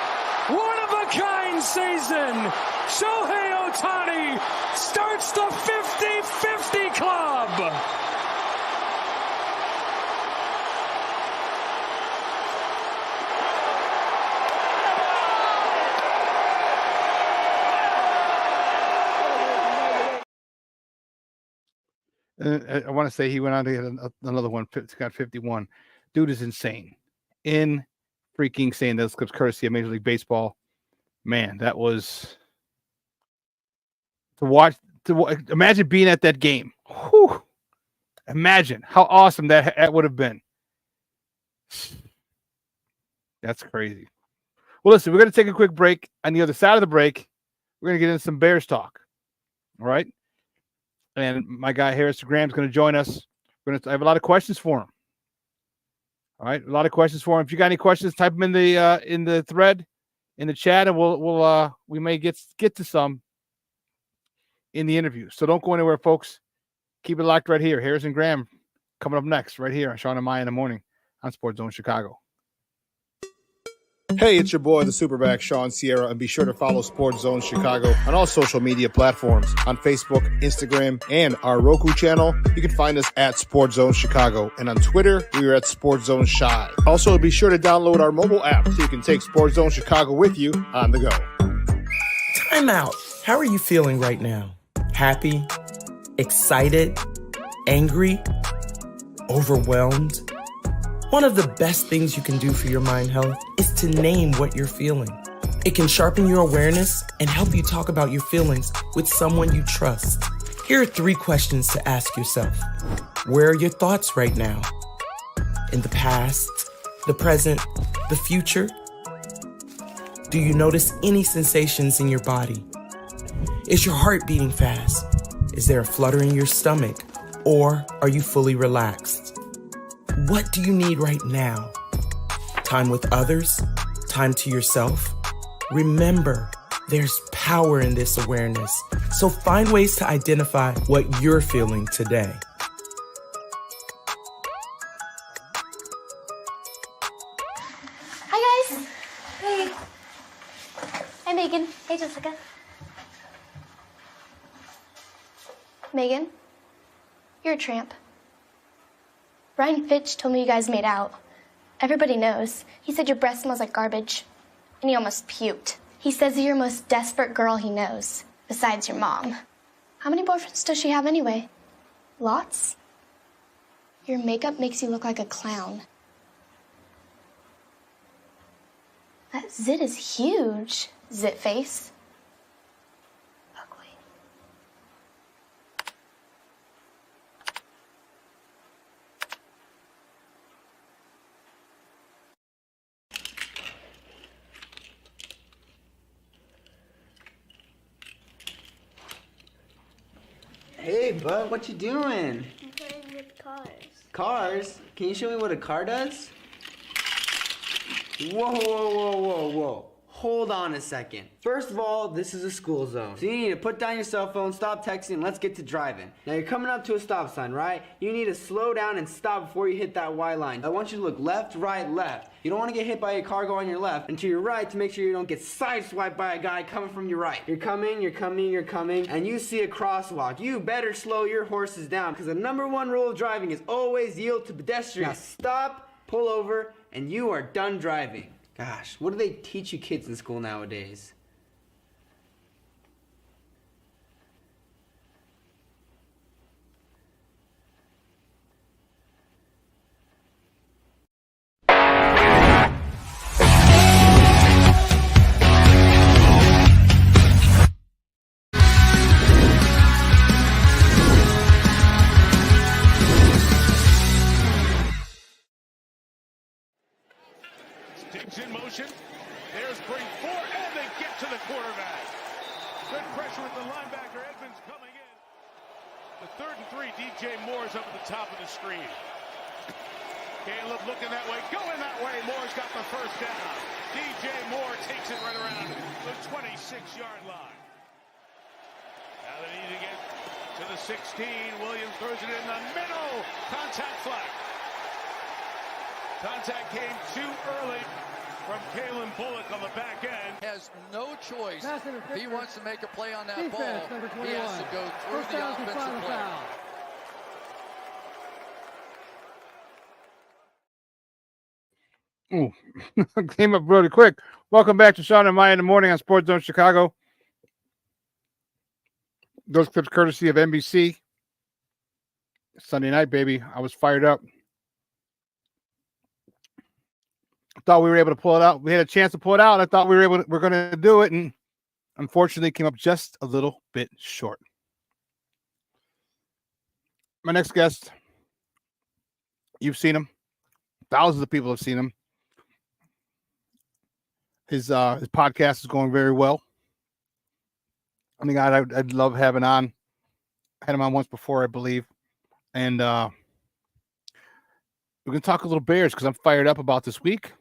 One of a kind season. Shohei Ohtani starts the 50-50 club. I want to say he went on to get another one. Got 51. Dude is insane. Freaking insane. Those clips courtesy of Major League Baseball. Man, that was to watch. Imagine being at that game. Whew. Imagine how awesome that would have been. That's crazy. Well, listen, we're going to take a quick break. On the other side of the break, we're going to get into some Bears talk. All right. And my guy Harrison Graham's going to join us. I have a lot of questions for him. All right, a lot of questions for him. If you got any questions, type them in the thread, in the chat, and we may get to some in the interview. So don't go anywhere, folks. Keep it locked right here. Harrison Graham coming up next, right here on Shawn and Maya in the morning on Sports Zone Chicago. Hey, it's your boy, the SuperBack, Shawn Sierra, and be sure to follow Sports Zone Chicago on all social media platforms, on Facebook, Instagram, and our Roku channel. You can find us at Sports Zone Chicago, and on Twitter, we are at Sports Zone Shy. Also, be sure to download our mobile app so you can take Sports Zone Chicago with you on the go. Time out. How are you feeling right now? Happy? Excited? Angry? Overwhelmed? One of the best things you can do for your mind health is to name what you're feeling. It can sharpen your awareness and help you talk about your feelings with someone you trust. Here are 3 questions to ask yourself. Where are your thoughts right now? In the past, the present, the future? Do you notice any sensations in your body? Is your heart beating fast? Is there a flutter in your stomach? Or are you fully relaxed? What do you need right now? Time with others? Time to yourself? Remember, there's power in this awareness. So find ways to identify what you're feeling today. Hi, guys. Hey. Hi, Megan. Hey, Jessica. Megan, you're a tramp. Ryan Fitch told me you guys made out. Everybody knows. He said your breath smells like garbage. And he almost puked. He says you're the most desperate girl he knows, besides your mom. How many boyfriends does she have anyway? Lots? Your makeup makes you look like a clown. That zit is huge, zit face. Hey, bud, what you doing? I'm playing with cars. Cars? Can you show me what a car does? Whoa, whoa, whoa, whoa, whoa. Hold on a second. First of all, this is a school zone. So you need to put down your cell phone, stop texting, and let's get to driving. Now you're coming up to a stop sign, right? You need to slow down and stop before you hit that Y line. I want you to look left, right, left. You don't want to get hit by a car going on your left, and to your right to make sure you don't get sideswiped by a guy coming from your right. You're coming, and you see a crosswalk. You better slow your horses down, because the #1 rule of driving is always yield to pedestrians. Now stop, pull over, and you are done driving. Gosh, what do they teach you kids in school nowadays? In motion. There's Brink Ford, and they get to the quarterback. Good pressure with the linebacker. Edmonds coming in. The 3rd and 3. DJ Moore's up at the top of the screen. Caleb looking that way, going that way. Moore's got the first down. DJ Moore takes it right around the 26-yard line. Now they need to get to the 16. Williams throws it in the middle. Contact flag. Contact came too early. from Kalen Bullock on the back end. Has no choice. If he wants to make a play on that ball, he has to go through the offensive player. Ooh, came up really quick. Welcome back to Shawn and Maya in the morning on Sports Zone Chicago. Those clips courtesy of NBC. Sunday night, baby. I was fired up. Thought we were able to pull it out. We had a chance to pull it out. I thought we're going to do it, and unfortunately came up just a little bit short. My next guest, you've seen him. Thousands of people have seen him. His podcast is going very well. I mean, I'd love having on. I had him on once before, I believe. And we're going to talk a little Bears because I'm fired up about this week,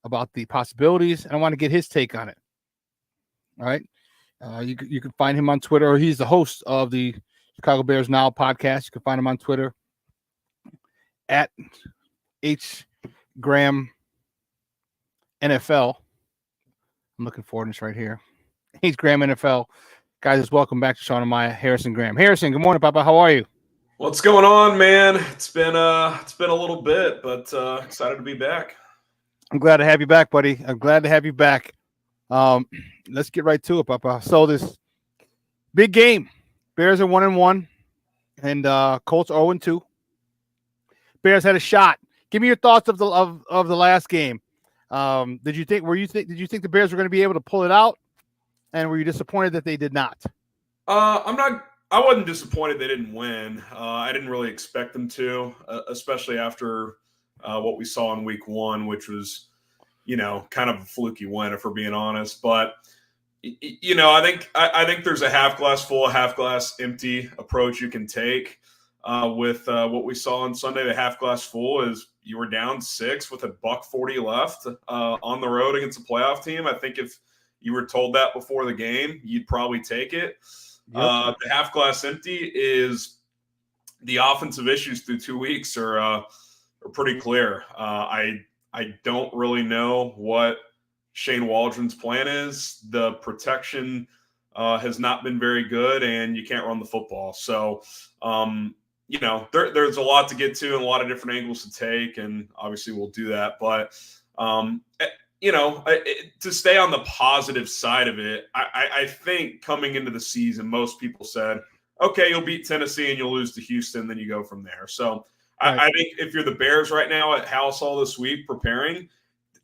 about the possibilities, and I want to get his take on it. All right. You can find him on Twitter, or he's the host of the Chicago Bears Now podcast. You can find him on Twitter at HGramNFL. I'm looking forward to this right here. HGramNFL. Guys, welcome back to Shawn and Maya. Harrison Graham. Harrison, good morning, Papa. How are you? What's going on, man? It's been a little bit, but excited to be back. I'm glad to have you back, buddy. I'm glad to have you back. Let's get right to it, Papa. So this big game. Bears are 1-1, and Colts are 0-2. Bears had a shot. Give me your thoughts of the last game. Did you think the Bears were going to be able to pull it out, and were you disappointed that they did not? I wasn't disappointed they didn't win. I didn't really expect them to, especially after what we saw in week 1, which was, kind of a fluky win, if we're being honest. But, I think there's a half glass full, half glass empty approach you can take with what we saw on Sunday. The half glass full is you were down 6 with $140 left on the road against a playoff team. I think if you were told that before the game, you'd probably take it. Yep. The half glass empty is the offensive issues through 2 weeks are pretty clear. I don't really know what Shane Waldron's plan is. The protection has not been very good, and you can't run the football. So, there's a lot to get to and a lot of different angles to take, and obviously we'll do that. But, to stay on the positive side of it, I think coming into the season, most people said, okay, you'll beat Tennessee and you'll lose to Houston, then you go from there. So right. I think if you're the Bears right now at house all this week preparing,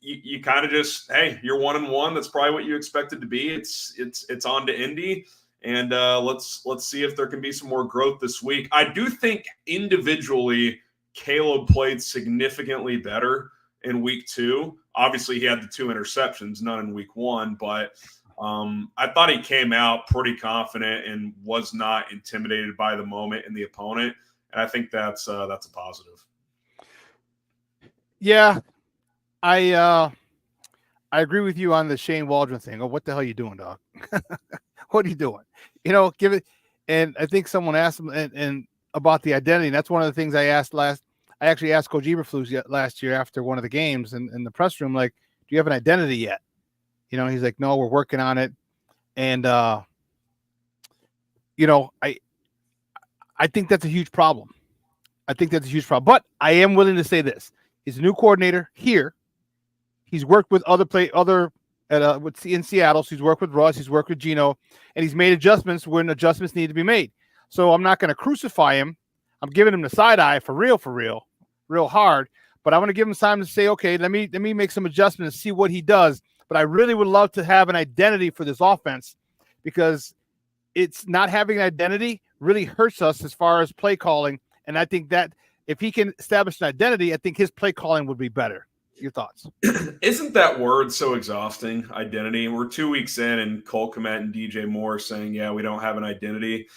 you kind of just, hey, you're 1-1. That's probably what you expected to be. It's on to Indy, and let's see if there can be some more growth this week. I do think individually Caleb played significantly better in week 2. Obviously, he had the 2 interceptions, none in week 1, but I thought he came out pretty confident and was not intimidated by the moment and the opponent, and I think that's a positive. Yeah, I agree with you on the Shane Waldron thing. Oh, what the hell are you doing, dog? What are you doing? Give it. And I think someone asked him and about the identity. And that's one of the things I actually asked Coach Eberflus last year after one of the games in the press room, like, do you have an identity yet? He's like, no, we're working on it. And, I think that's a huge problem. But I am willing to say this. He's a new coordinator here. He's worked with in Seattle. So he's worked with Russ. He's worked with Gino. And he's made adjustments when adjustments need to be made. So I'm not going to crucify him. I'm giving him the side eye for real, real hard. But I want to give him time to say, okay, let me make some adjustments and see what he does. But I really would love to have an identity for this offense, because it's not having an identity really hurts us as far as play calling. And I think that if he can establish an identity, I think his play calling would be better. Your thoughts? Isn't that word so exhausting, identity? We're 2 weeks in, and Cole Kmet and DJ Moore saying, yeah, we don't have an identity.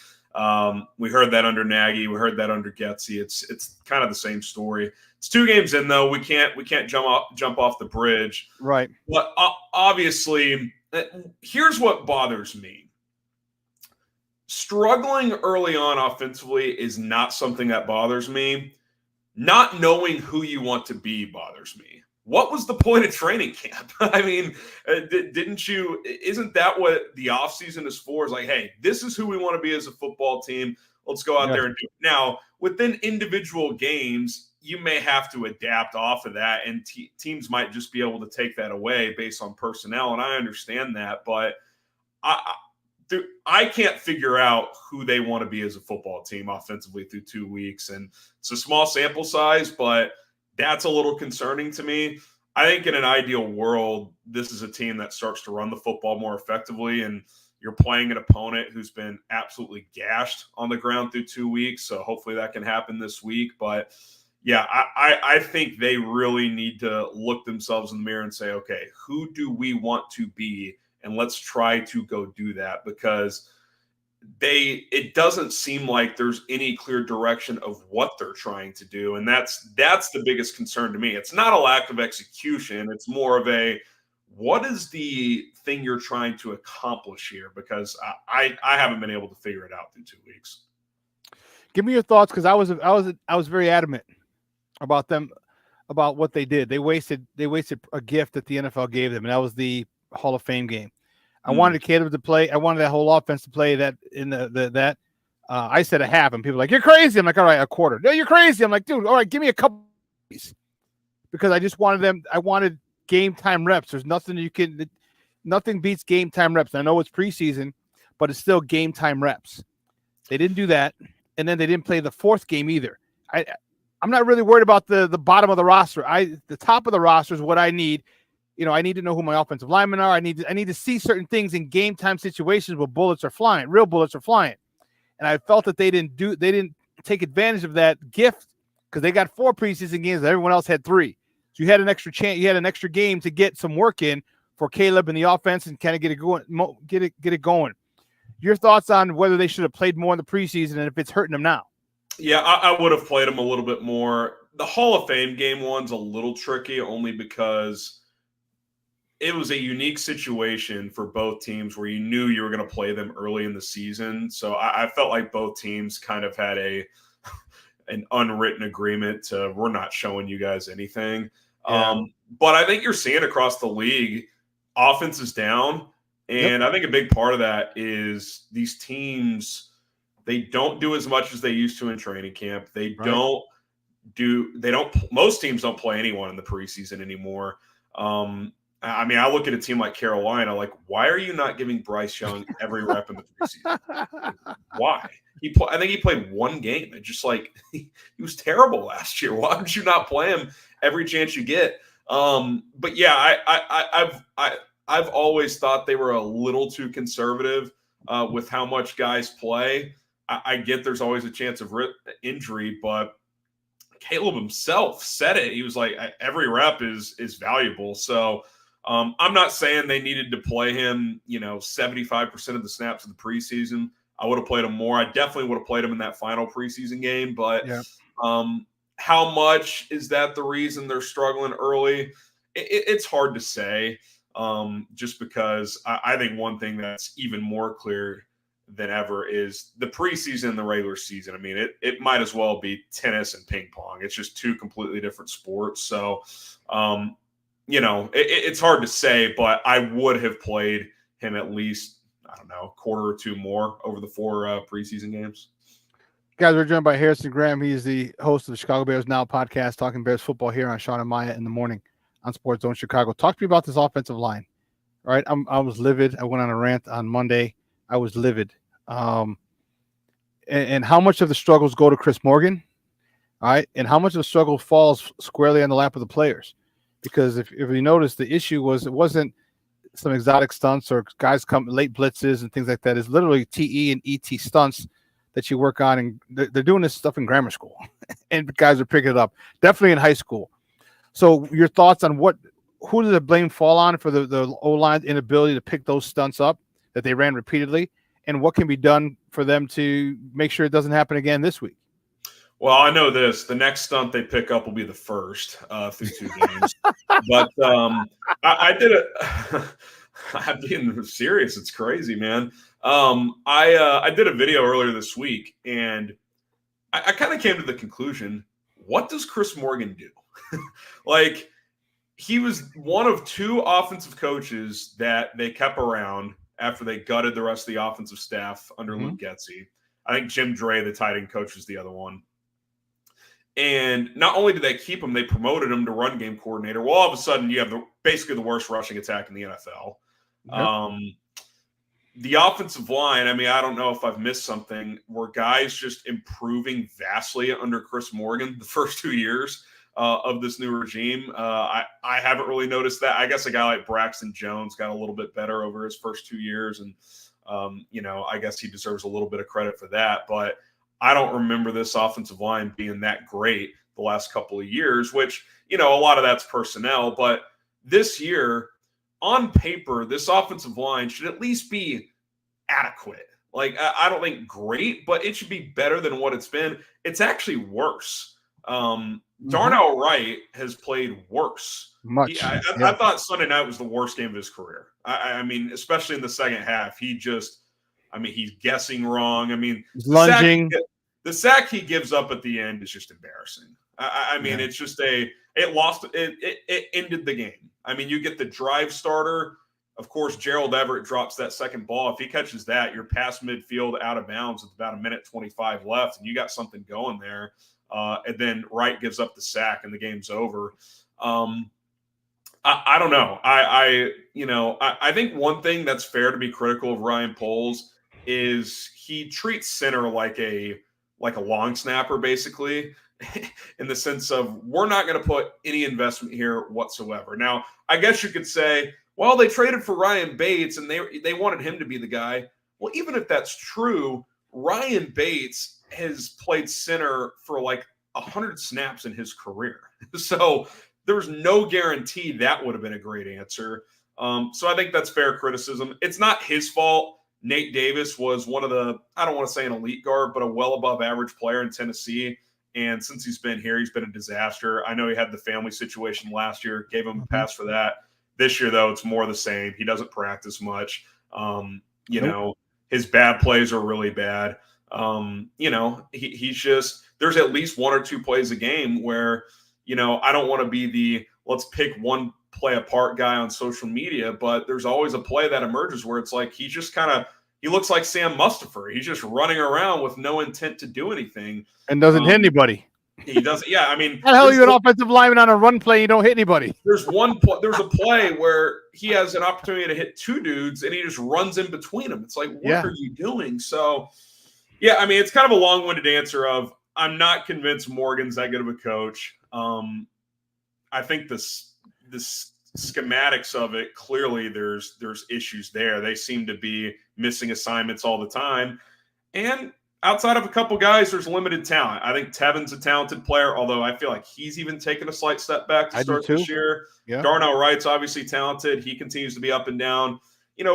We heard that under Nagy. We heard that under Getsy. It's kind of the same story. It's 2 games in, though. We can't jump off the bridge. Right. But obviously, here's what bothers me. Struggling early on offensively is not something that bothers me. Not knowing who you want to be bothers me. what was the point of training camp? I mean, isn't that what the offseason is for? Is like, hey, this is who we want to be as a football team. Let's go out there and do it. Now, within individual games, you may have to adapt off of that, and teams might just be able to take that away based on personnel, and I understand that, but I can't figure out who they want to be as a football team offensively through 2 weeks, and it's a small sample size, but that's a little concerning to me. I think in an ideal world, this is a team that starts to run the football more effectively, and you're playing an opponent who's been absolutely gashed on the ground through 2 weeks, so hopefully that can happen this week. But, yeah, I think they really need to look themselves in the mirror and say, okay, who do we want to be, and let's try to go do that, because it doesn't seem like there's any clear direction of what they're trying to do, and that's the biggest concern to me. It's not a lack of execution. It's more of a, what is the thing you're trying to accomplish here? Because I haven't been able to figure it out through 2 weeks. Give me your thoughts, because I was very adamant about what they did. They wasted a gift that the NFL gave them, and that was the Hall of Fame game. I wanted Caleb to play. I wanted that whole offense to play that in that. I said a half, and people were like, "You're crazy." I'm like, "All right, a quarter." No, you're crazy. I'm like, "Dude, all right, give me a couple," because I just wanted them. I wanted game time reps. There's nothing beats game time reps. I know it's preseason, but it's still game time reps. They didn't do that, and then they didn't play the fourth game either. I'm not really worried about the bottom of the roster. The top of the roster is what I need. I need to know who my offensive linemen are. I need to see certain things in game time situations where bullets are flying, real bullets are flying. And I felt that they didn't take advantage of that gift, because they got 4 preseason games and everyone else had 3. So you had an extra chance, you had an extra game to get some work in for Caleb and the offense and kind of get it going. Your thoughts on whether they should have played more in the preseason and if it's hurting them now? Yeah, I would have played them a little bit more. The Hall of Fame game one's a little tricky, only because it was a unique situation for both teams where you knew you were going to play them early in the season. So I felt like both teams kind of had an unwritten agreement to, we're not showing you guys anything. Yeah. But I think you're seeing across the league, offense is down. And I think a big part of that is these teams, they don't do as much as they used to in training camp. Most teams don't play anyone in the preseason anymore. I mean, I look at a team like Carolina, like, why are you not giving Bryce Young every rep in the preseason? Why? I think he played 1 game. It just like he was terrible last year. Why would you not play him every chance you get? But yeah, I've always thought they were a little too conservative with how much guys play. I get there's always a chance of injury, but Caleb himself said it. He was like, every rep is valuable. So I'm not saying they needed to play him, 75% of the snaps of the preseason. I would have played him more. I definitely would have played him in that final preseason game. But how much is that the reason they're struggling early? It's hard to say, just because I think one thing that's even more clear than ever is the preseason and the regular season. I mean, it might as well be tennis and ping pong. It's just 2 completely different sports. So, it's hard to say, but I would have played him at least, I don't know, a quarter or 2 more over the 4 preseason games. Guys, we're joined by Harrison Graham. He's the host of the Chicago Bears Now podcast, talking Bears football here on Shawn and Maya in the morning on Sports Zone Chicago. Talk to me about this offensive line. All right, I was livid. I went on a rant on Monday. I was livid. And how much of the struggles go to Chris Morgan? All right, and how much of the struggle falls squarely on the lap of the players? Because if you notice, the issue was it wasn't some exotic stunts or guys come late blitzes and things like that. It's literally TE and ET stunts that you work on, and they're doing this stuff in grammar school, and guys are picking it up. Definitely in high school. So your thoughts on who did the blame fall on for the O-line's inability to pick those stunts up that they ran repeatedly, and what can be done for them to make sure it doesn't happen again this week? Well, I know this. The next stunt they pick up will be the first through 2 games. But I did it. I'm being serious. It's crazy, man. I did a video earlier this week, and I kind of came to the conclusion, what does Chris Morgan do? Like, he was one of 2 offensive coaches that they kept around after they gutted the rest of the offensive staff under Luke Getsy. I think Jim Dre, the tight end coach, was the other one. And not only did they keep him, they promoted him to run game coordinator. Well, all of a sudden, you have basically the worst rushing attack in the NFL. Yep. The offensive line, I mean, I don't know if I've missed something. Were guys just improving vastly under Chris Morgan the first 2 years of this new regime? I haven't really noticed that. I guess a guy like Braxton Jones got a little bit better over his first 2 years. And, I guess he deserves a little bit of credit for that. But I don't remember this offensive line being that great the last couple of years, which, a lot of that's personnel. But this year, on paper, this offensive line should at least be adequate. Like, I don't think great, but it should be better than what it's been. It's actually worse. Darnell Wright has played worse. I thought Sunday night was the worst game of his career. I mean, especially in the second half. He's guessing wrong. I mean, he's lunging. The sack he gives up at the end is just embarrassing. It's just it ended the game. I mean, you get the drive starter. Of course, Gerald Everett drops that second ball. If he catches that, you're past midfield out of bounds with about 1:25 left, and you got something going there. And then Wright gives up the sack, and the game's over. I don't know. I think one thing that's fair to be critical of Ryan Poles is he treats center like a long snapper, basically, in the sense of we're not going to put any investment here whatsoever. Now, I guess you could say, well, they traded for Ryan Bates and they wanted him to be the guy. Well, even if that's true, Ryan Bates has played center for like 100 snaps in his career. So there was no guarantee that would have been a great answer. So I think that's fair criticism. It's not his fault. Nate Davis was one of the, I don't want to say an elite guard, but a well above average player in Tennessee. And since he's been here, he's been a disaster. I know he had the family situation last year, gave him a pass for that. This year, though, it's more the same. He doesn't practice much. His bad plays are really bad. He's just, there's at least 1 or 2 plays a game where, I don't want to be the let's pick one play apart guy on social media, but there's always a play that emerges where it's like he just he looks like Sam Mustipher. He's just running around with no intent to do anything and doesn't hit anybody. He doesn't. Yeah, I mean, how the hell are you an offensive lineman on a run play? You don't hit anybody. There's a play where he has an opportunity to hit 2 dudes and he just runs in between them. It's like, what are you doing? So, yeah, I mean, it's kind of a long-winded answer of I'm not convinced Morgan's that good of a coach. I think the schematics of it, clearly there's issues there. They seem to be missing assignments all the time. And outside of a couple guys, there's limited talent. I think Tevin's a talented player, although I feel like he's even taken a slight step back to start this year. Yeah. Darnell Wright's obviously talented. He continues to be up and down.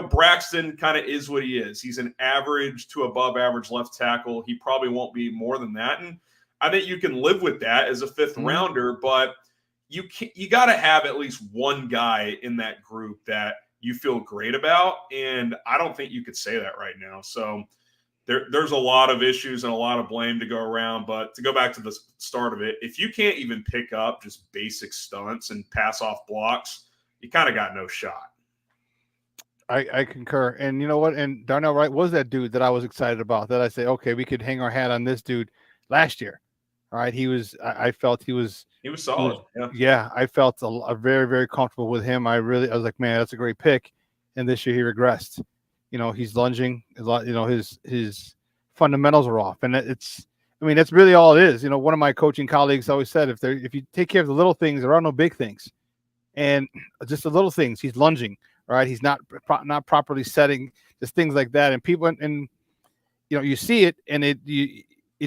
Braxton kind of is what he is. He's an average to above average left tackle. He probably won't be more than that. And I think you can live with that as a 5th rounder, but you got to have at least one guy in that group that you feel great about. And I don't think you could say that right now. So there's a lot of issues and a lot of blame to go around. But to go back to the start of it, if you can't even pick up just basic stunts and pass off blocks, you kind of got no shot. I concur. And you know what? And Darnell Wright was that dude that I was excited about, that I say, okay, we could hang our hat on this dude last year. All right. I felt he was solid. Yeah. I felt a very, very comfortable with him. I was like, man, that's a great pick. And this year he regressed. He's lunging a lot. His fundamentals are off. And that's really all it is. One of my coaching colleagues always said, if you take care of the little things, there are no big things. And just the little things, he's lunging, right? He's not properly setting, just things like that. And people, and you see it, and it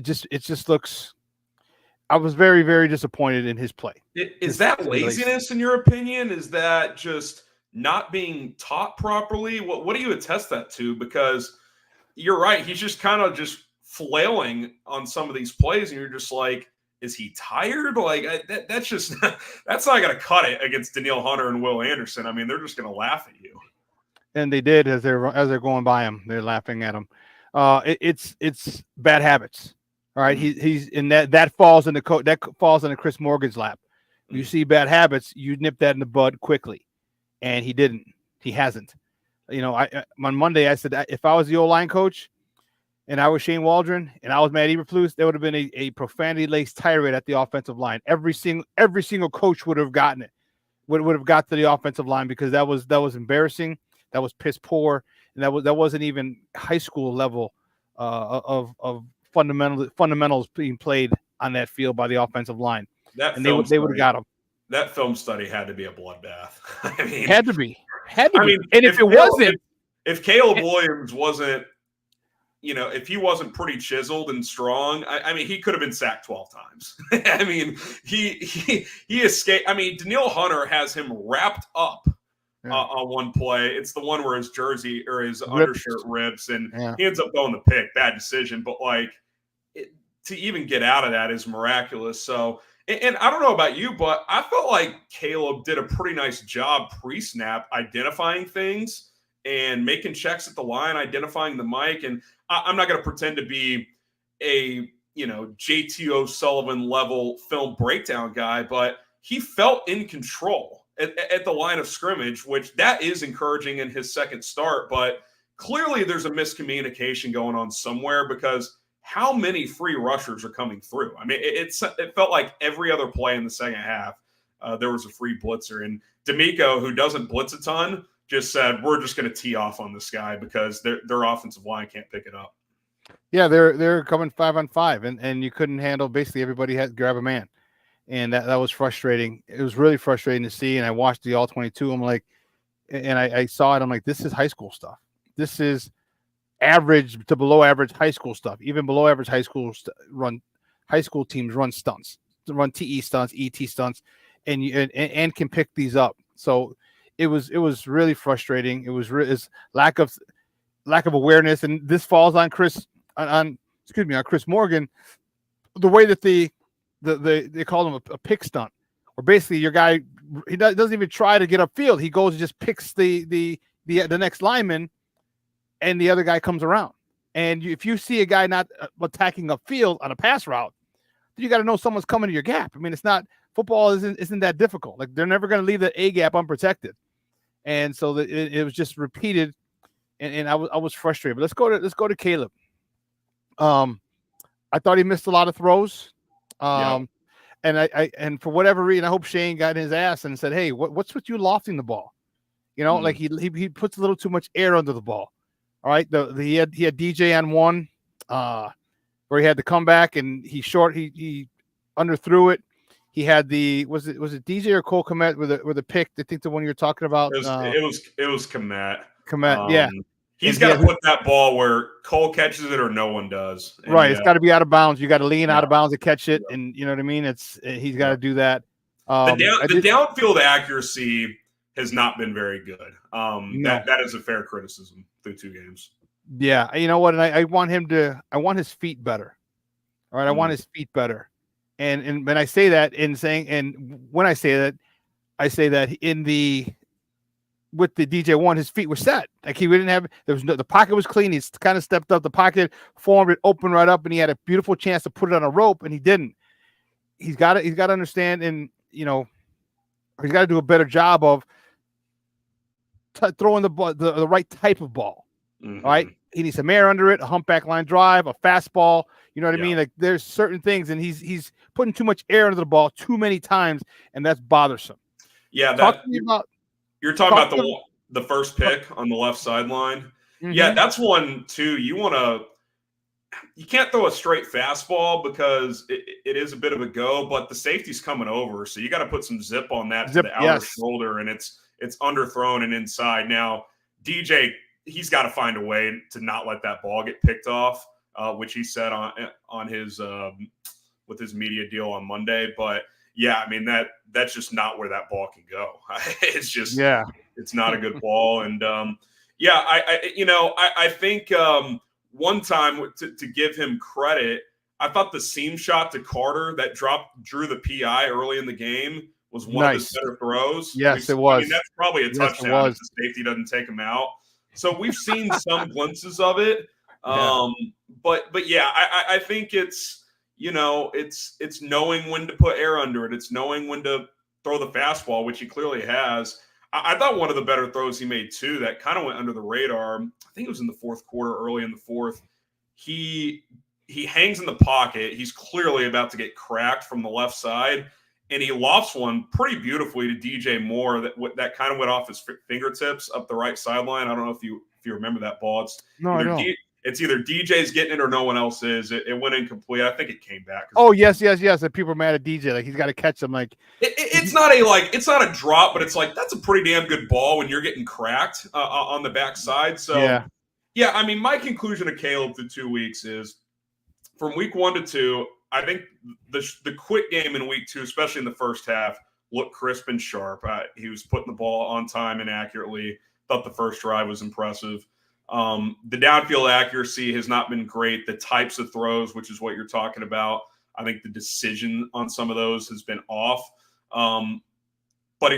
just looks. I was very, very disappointed in his play. Is that laziness, in your opinion? Is that just not being taught properly? What do you attest that to? Because you're right. He's just kind of just flailing on some of these plays, and you're just like, is he tired? Like that's not going to cut it against Danielle Hunter and Will Anderson. I mean, they're just going to laugh at you. And they did as they're going by him. They're laughing at him. It's bad habits. All right, he's in that falls into Chris Morgan's lap. You see bad habits, you nip that in the bud quickly. And he didn't. He hasn't. You know, on Monday I said if I was the O-line coach and I was Shane Waldron and I was Matt Eberflus, there would have been a profanity-laced tirade at the offensive line. Every single coach would have gotten it. Would have got to the offensive line because that was embarrassing. That was piss poor, and that wasn't even high school level of fundamentals being played on that field by the offensive line. They would have got him. That film study had to be a bloodbath. I mean, had to be. And if it wasn't, if Caleb Williams wasn't, you know, if he wasn't pretty chiseled and strong, I mean, he could have been sacked 12 times. I mean, he escaped. I mean, Danielle Hunter has him wrapped up on one play. It's the one where his jersey or his undershirt rips, and he ends up going the pick. Bad decision, but like to even get out of that is miraculous. So, and I don't know about you, but I felt like Caleb did a pretty nice job pre-snap identifying things and making checks at the line, identifying the mic. And I'm not going to pretend to be a, you know, JT O'Sullivan level film breakdown guy, but he felt in control at the line of scrimmage, which that is encouraging in his second start. But clearly there's a miscommunication going on somewhere, because how many free rushers are coming through? I mean, it felt like every other play in the second half, there was a free blitzer. And D'Amico, who doesn't blitz a ton, just said, we're just going to tee off on this guy because their offensive line can't pick it up. Yeah, they're coming 5-on-5, and you couldn't handle. Basically, everybody had to grab a man, and that was frustrating. It was really frustrating to see. And I watched the all-22. I'm like, and I saw it. I'm like, this is high school stuff. This is average to below average high school stuff. Even below average high school teams run stunts, run TE stunts, ET stunts, and can pick these up. So it was really frustrating. It was lack of awareness, and this falls on Chris Morgan. The way that they call him a pick stunt, where basically your guy doesn't even try to get upfield. He goes and just picks the next lineman, and the other guy comes around. And if you see a guy not attacking upfield on a pass route, you got to know someone's coming to your gap. I mean, it's not football isn't that difficult. Like, they're never going to leave the A gap unprotected. And so it was just repeated, and I was frustrated. But let's go to Caleb. I thought he missed a lot of throws. And and for whatever reason, I hope Shane got in his ass and said, "Hey, what's with you lofting the ball?" You know, like he puts a little too much air under the ball. All right, he had DJ on one, where he had to come back and he underthrew it. He had was it DJ or Cole Kmet with a pick? I think the one you're talking about. It was Kmet. Kmet, yeah. He's got to put that ball where Cole catches it or no one does. And right, it's got to be out of bounds. You got to lean out of bounds to catch it, and you know what I mean. He's got to do that. The downfield accuracy has not been very good. That is a fair criticism through 2 games. Yeah, you know what? And I want his feet better. All right, I want his feet better. And when I say that when I say that with the DJ1, his feet were set. Like, he didn't have, the pocket was clean. He's kind of stepped up the pocket, formed it, opened right up, and he had a beautiful chance to put it on a rope, and he didn't. He's got to understand, and you know, he's got to do a better job of throwing the ball, the right type of ball. All right, he needs some air under it, a humpback line drive, a fastball. You know what I mean? Like, there's certain things, and he's putting too much air under the ball too many times, and that's bothersome. Yeah, you're talking about the first pick on the left sideline. Mm-hmm. Yeah, that's one too. You can't throw a straight fastball because it is a bit of a go, but the safety's coming over, so you got to put some zip on that to the outer shoulder, and it's underthrown and inside. Now, DJ, he's got to find a way to not let that ball get picked off, which he said on his with his media deal on Monday. But yeah, I mean, that's just not where that ball can go. It's just it's not a good ball. And I think one time to give him credit, I thought the seam shot to Carter that drew the PI early in the game was one of his better throws. Yes, it was. I mean, that's probably a touchdown if the safety doesn't take him out. So we've seen some glimpses of it. But yeah, I think it's, you know, it's knowing when to put air under it. It's knowing when to throw the fastball, which he clearly has. I thought one of the better throws he made too that kind of went under the radar. I think it was in the fourth quarter, early in the fourth. He hangs in the pocket. He's clearly about to get cracked from the left side, and he lofts one pretty beautifully to DJ Moore that kind of went off his fingertips up the right sideline. I don't know if you remember that ball. It's either DJ's getting it or no one else is. It went incomplete. I think it came back. Oh, yes. And people are mad at DJ. Like, he's got to catch him. Like, it's not a drop, but it's like, that's a pretty damn good ball when you're getting cracked on the backside. So, yeah, I mean, my conclusion of Caleb through 2 weeks is from week 1 to 2, I think the quick game in week 2, especially in the first half, looked crisp and sharp. He was putting the ball on time and accurately. Thought the first drive was impressive. The downfield accuracy has not been great. The types of throws, which is what you're talking about, I think the decision on some of those has been off. But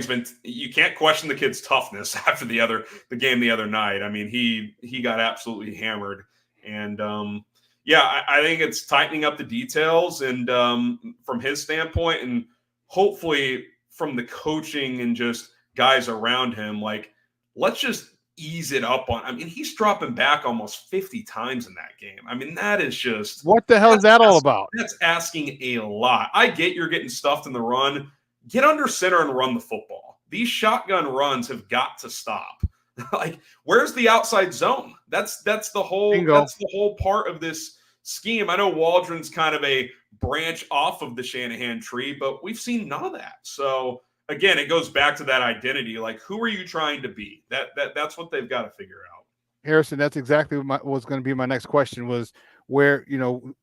you can't question the kid's toughness after the game the other night. I mean, he got absolutely hammered. And I think it's tightening up the details and from his standpoint, and hopefully from the coaching and just guys around him, like, let's just ease it up on. I mean, he's dropping back almost 50 times in that game. I mean, that is just, what the hell is that all about? That's asking a lot. I get you're getting stuffed in the run. Get under center and run the football. These shotgun runs have got to stop. Like, where's the outside zone? That's the whole part of this scheme. I know Waldron's kind of a branch off of the Shanahan tree, but we've seen none of that. So again, it goes back to that identity. Like, who are you trying to be? That's what they've got to figure out. Harrison, that's exactly what was going to be my next question, was where, do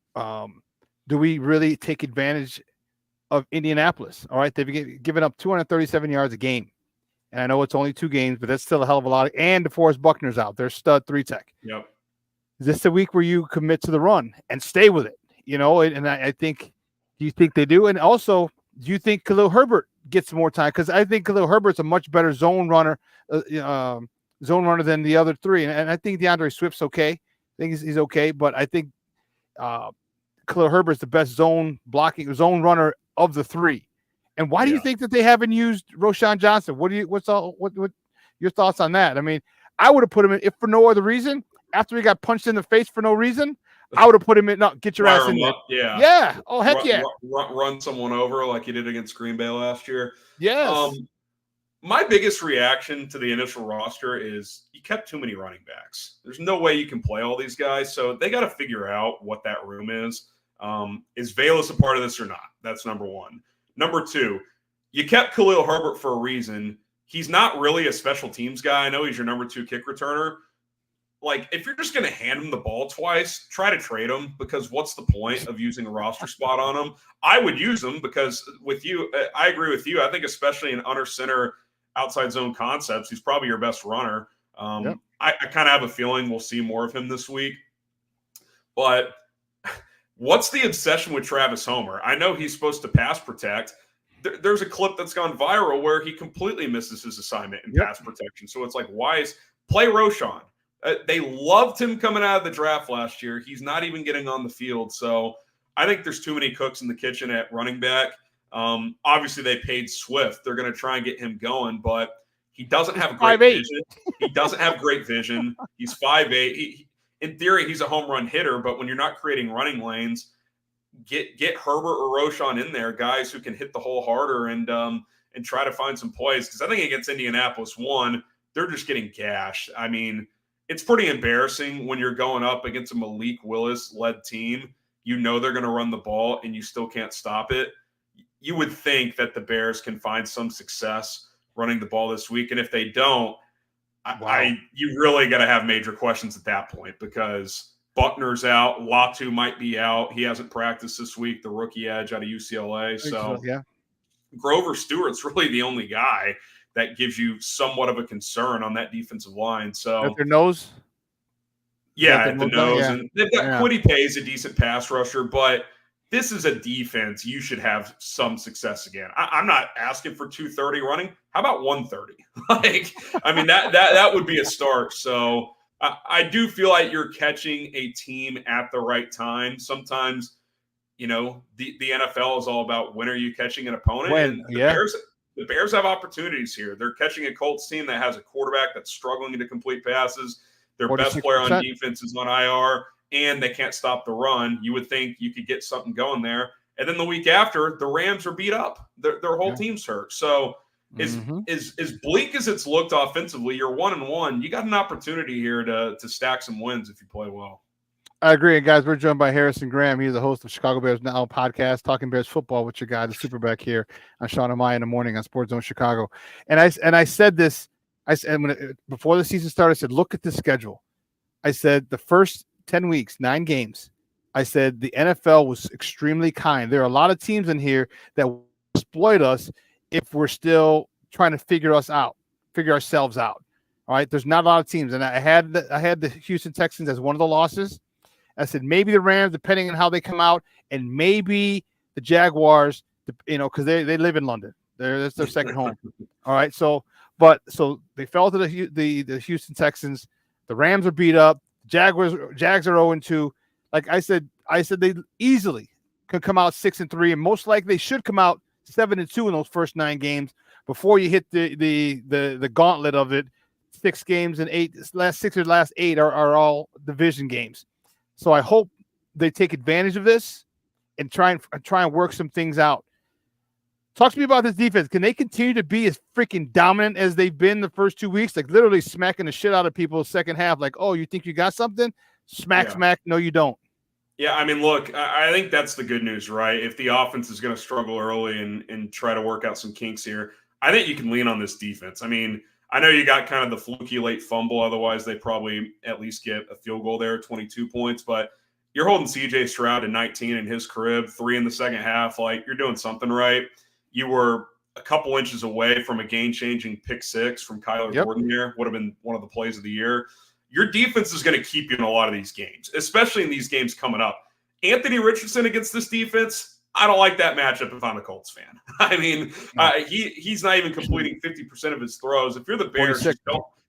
we really take advantage of Indianapolis? All right, they've given up 237 yards a game. And I know it's only 2 games, but that's still a hell of a lot. And DeForest Buckner's out. They're stud 3-tech. Yep. Is this the week where you commit to the run and stay with it? And I think, do you think they do? And also, do you think Khalil Herbert gets more time? Because I think Khalil Herbert's a much better zone runner than the other 3. And I think DeAndre Swift's okay. I think he's okay. But I think Khalil Herbert's the best zone runner of the 3. And why do you think that they haven't used Roschon Johnson? What your thoughts on that? I mean, I would have put him in, if for no other reason, after he got punched in the face for no reason, I would have put him in. No, get your ass in there. Yeah. Oh, heck yeah. Run someone over like you did against Green Bay last year. Yes. My biggest reaction to the initial roster is you kept too many running backs. There's no way you can play all these guys. So they got to figure out what that room is. Is Velus a part of this or not? That's number 1. Number 2, you kept Khalil Herbert for a reason. He's not really a special teams guy. I know he's your number 2 kick returner. Like, if you're just going to hand him the ball twice, try to trade him, because what's the point of using a roster spot on him? I would use him because with you, I agree with you. I think especially in under center outside zone concepts, he's probably your best runner. I kind of have a feeling we'll see more of him this week. But what's the obsession with Travis Homer? I know he's supposed to pass protect. There's a clip that's gone viral where he completely misses his assignment in pass protection. So it's like, play Roschon? They loved him coming out of the draft last year. He's not even getting on the field. So I think there's too many cooks in the kitchen at running back. Obviously, they paid Swift. They're going to try and get him going, but he doesn't have great vision. He doesn't have great vision. He's 5'8". In theory, he's a home run hitter, but when you're not creating running lanes, get Herbert or Roschon in there, guys who can hit the hole harder and try to find some plays. Because I think against Indianapolis, they're just getting gashed. I mean, it's pretty embarrassing when you're going up against a Malik Willis-led team. You know they're going to run the ball, and you still can't stop it. You would think that the Bears can find some success running the ball this week, and if they don't, you really got to have major questions at that point, because Buckner's out, Latu might be out. He hasn't practiced this week, the rookie edge out of UCLA. So Grover Stewart's really the only guy that gives you somewhat of a concern on that defensive line. So at their nose? Yeah, at the nose. Yeah. And they've got Kwity Paye's a decent pass rusher, but this is a defense you should have some success again. I'm not asking for 230 running. How about 130? That would be a start. So I do feel like you're catching a team at the right time. Sometimes, the NFL is all about when are you catching an opponent. The the Bears have opportunities here. They're catching a Colts team that has a quarterback that's struggling to complete passes. Their best player on defense is on IR, and they can't stop the run. You would think you could get something going there. And then the week after, the Rams are beat up. Their whole team's hurt. So as bleak as it's looked offensively, you're 1-1. You got an opportunity here to stack some wins if you play well. I agree. And guys, we're joined by Harrison Graham. He's the host of Chicago Bears Now podcast, Talking Bears Football with your guy, the SuperBack here on Shawn and Maya in the morning on Sports Zone Chicago. And I said this, before the season started, I said, look at the schedule. I said the first 10 weeks, 9 games, I said the NFL was extremely kind. There are a lot of teams in here that will exploit us if we're still trying to figure ourselves out. All right. There's not a lot of teams. And I had the Houston Texans as one of the losses. I said maybe the Rams, depending on how they come out, and maybe the Jaguars, because they live in London. That's their second home. All right. So they fell to the Houston Texans. The Rams are beat up. Jags are 0-2. Like I said they easily could come out 6-3, and most likely they should come out 7-2 in those first 9 games before you hit the gauntlet of it. 6 games and 8 last 6 or last 8 are all division games. So I hope they take advantage of this and try and work some things out. Talk to me about this defense. Can they continue to be as freaking dominant as they've been the first 2 weeks? Like literally smacking the shit out of people second half. Like, oh, you think you got something? Smack. No, you don't. Yeah, I mean, look, I think that's the good news, right? If the offense is going to struggle early and try to work out some kinks here, I think you can lean on this defense. I mean, I know you got kind of the fluky late fumble. Otherwise, they probably at least get a field goal there, 22 points. But you're holding C.J. Stroud to 19 in his crib, 3 in the second half. Like, you're doing something right. You were a couple inches away from a game-changing pick 6 from Kyler Gordon here. Would have been one of the plays of the year. Your defense is going to keep you in a lot of these games, especially in these games coming up. Anthony Richardson against this defense, I don't like that matchup if I'm a Colts fan. I mean, he's not even completing 50% of his throws. If you're the Bears,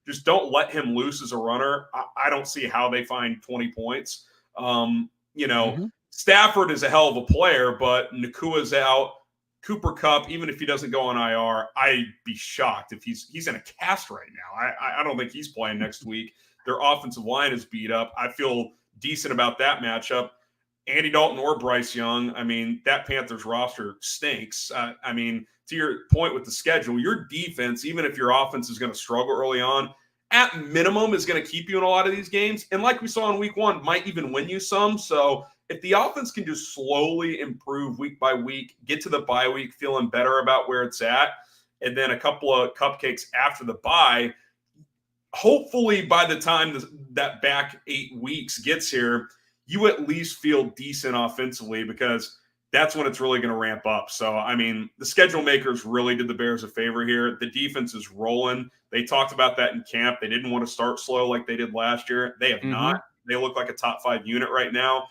just don't let him loose as a runner. I don't see how they find 20 points. Stafford is a hell of a player, but Nakua's out. Cooper Kupp, even if he doesn't go on IR, I'd be shocked if he's in a cast right now. I don't think he's playing next week. Their offensive line is beat up. I feel decent about that matchup. Andy Dalton or Bryce Young, I mean, that Panthers roster stinks. I mean, to your point with the schedule, your defense, even if your offense is going to struggle early on, at minimum is going to keep you in a lot of these games. And like we saw in week 1, might even win you some. So if the offense can just slowly improve week by week, get to the bye week feeling better about where it's at, and then a couple of cupcakes after the bye, hopefully by the time that back 8 weeks gets here, you at least feel decent offensively, because that's when it's really going to ramp up. So, I mean, the schedule makers really did the Bears a favor here. The defense is rolling. They talked about that in camp. They didn't want to start slow like they did last year. They have not. They look like a top 5 unit right now.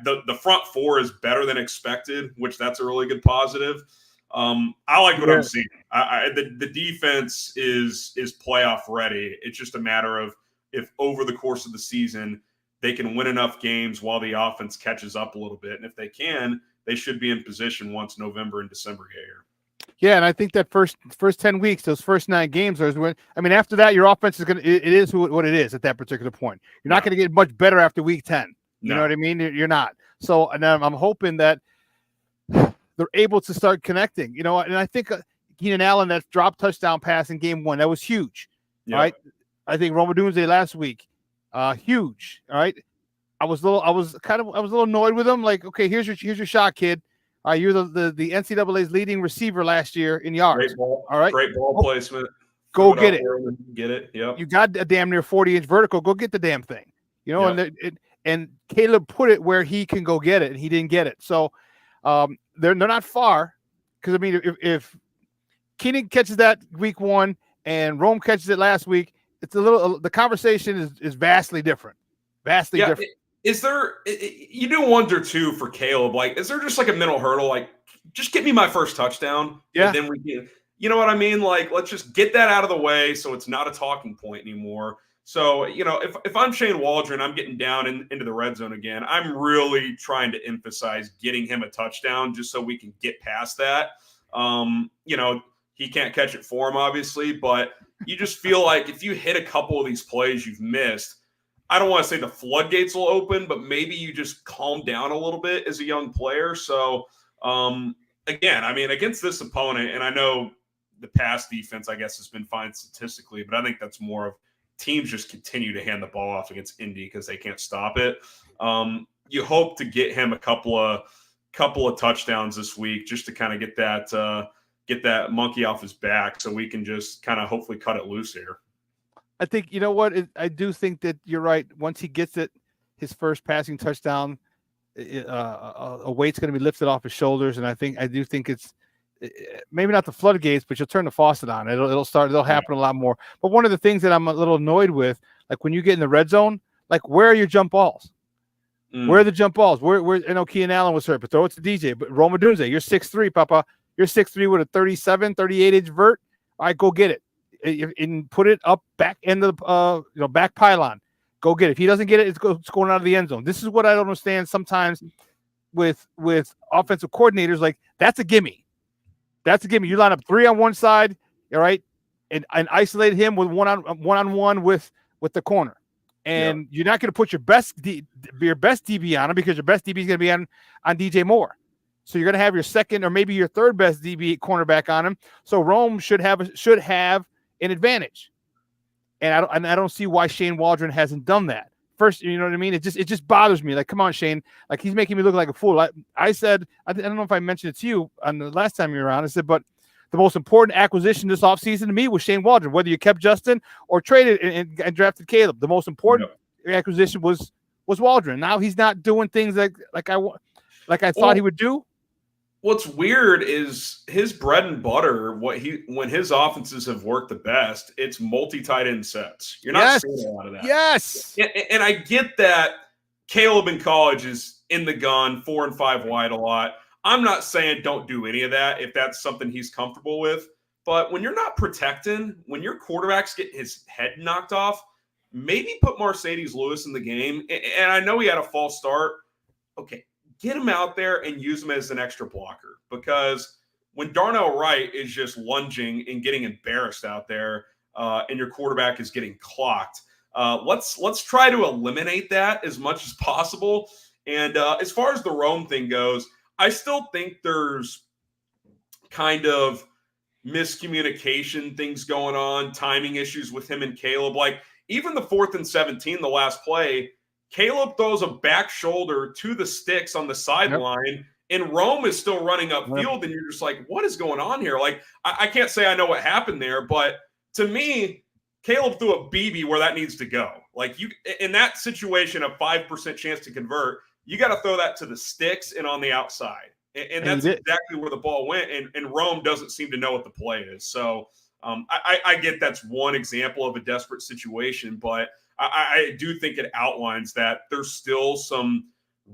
The front 4 is better than expected, which that's a really good positive. I like what I'm seeing. The defense is playoff ready. It's just a matter of if over the course of the season they can win enough games while the offense catches up a little bit. And if they can, they should be in position once November and December get here. Yeah, and I think that first 10 weeks, those first 9 games are when, I mean, after that, your offense is it is what it is at that particular point. You're not going to get much better after week 10. You know what I mean? You're not. So, and I'm hoping that they're able to start connecting, and I think Keenan Allen, that drop touchdown pass in game 1, that was huge. All right. I think Roma Dunze last week, huge. All right. I was a little annoyed with him. Like, okay, here's your shot, kid. You're the NCAA's leading receiver last year in yards. Great ball, all right. Great ball placement. Go get it. Get it. Yep. You got a damn near 40-inch vertical. Go get the damn thing. And Caleb put it where he can go get it, and he didn't get it. So they're not far, because I mean, if Keenan catches that week 1 and Rome catches it last week, it's the conversation is vastly different. Vastly different. Is there, you do wonder too for Caleb, like, is there just like a mental hurdle? Like, just get me my first touchdown. Yeah. And then we can, you know what I mean? Like, let's just get that out of the way so it's not a talking point anymore. So, if I'm Shane Waldron, I'm getting down into the red zone again. I'm really trying to emphasize getting him a touchdown just so we can get past that. He he can't catch it for him, obviously, but you just feel like if you hit a couple of these plays you've missed, I don't want to say the floodgates will open, but maybe you just calm down a little bit as a young player. So, again, I mean, against this opponent, and I know the pass defense, I guess, has been fine statistically, but I think that's more of teams just continue to hand the ball off against Indy because they can't stop it. You hope to get him a couple of touchdowns this week just to kind of get that monkey off his back so we can just kind of hopefully cut it loose here. I think, you know what? I do think that you're right. Once he gets it, his first passing touchdown, a weight's going to be lifted off his shoulders. And I do think it's maybe not the floodgates, but you'll turn the faucet on. It'll happen a lot more. But one of the things that I'm a little annoyed with, like when you get in the red zone, like where are your jump balls? Where are the jump balls? Where I know Keenan Allen was hurt, but throw it to DJ. But Roma Dunze, you're 6'3", Papa. You're 6'3" with a 38-inch vert. All right, go get it. And put it up back end of the back pylon. Go get it. If he doesn't get it, it's going out of the end zone. This is what I don't understand sometimes with offensive coordinators. Like, that's a gimme. That's a gimme. You line up 3 on one side, all right, and isolate him with one-on-one with the corner. And you're not going to put your best DB on him because your best DB is going to be on DJ Moore. So you're going to have your second or maybe your third best DB cornerback on him. So Rome should have an advantage, and I don't see why Shane Waldron hasn't done that. First, you know what I mean? It just bothers me. Like, come on, Shane. Like, he's making me look like a fool. I said, I don't know if I mentioned it to you on the last time you were on. I said, but the most important acquisition this offseason to me was Shane Waldron. Whether you kept Justin or traded and drafted Caleb, the most important acquisition was Waldron. Now he's not doing things like I thought he would do. What's weird is his bread and butter, when his offenses have worked the best, it's multi-tight end sets. You're not seeing a lot of that. Yes. And I get that Caleb in college is in the gun, 4 and 5 wide a lot. I'm not saying don't do any of that if that's something he's comfortable with. But when you're not protecting, when your quarterback's getting his head knocked off, maybe put Mercedes Lewis in the game. And I know he had a false start. Okay. Get him out there and use him as an extra blocker, because when Darnell Wright is just lunging and getting embarrassed out there and your quarterback is getting clocked, let's try to eliminate that as much as possible. And as far as the Rome thing goes, I still think there's kind of miscommunication things going on, timing issues with him and Caleb. Like, even the 4th and 17, the last play, Caleb throws a back shoulder to the sticks on the sideline, and Rome is still running upfield, and you're just like, what is going on here? Like, I can't say I know what happened there, but to me, Caleb threw a BB where that needs to go. Like, you, in that situation, a 5% chance to convert, you got to throw that to the sticks and on the outside. And that's exactly where the ball went, and Rome doesn't seem to know what the play is. So I get that's one example of a desperate situation, but I do think it outlines that there's still some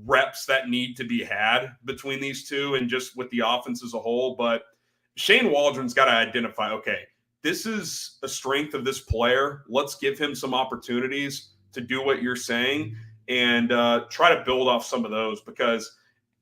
reps that need to be had between these two and just with the offense as a whole. But Shane Waldron's got to identify, okay, this is a strength of this player. Let's give him some opportunities to do what you're saying and try to build off some of those, because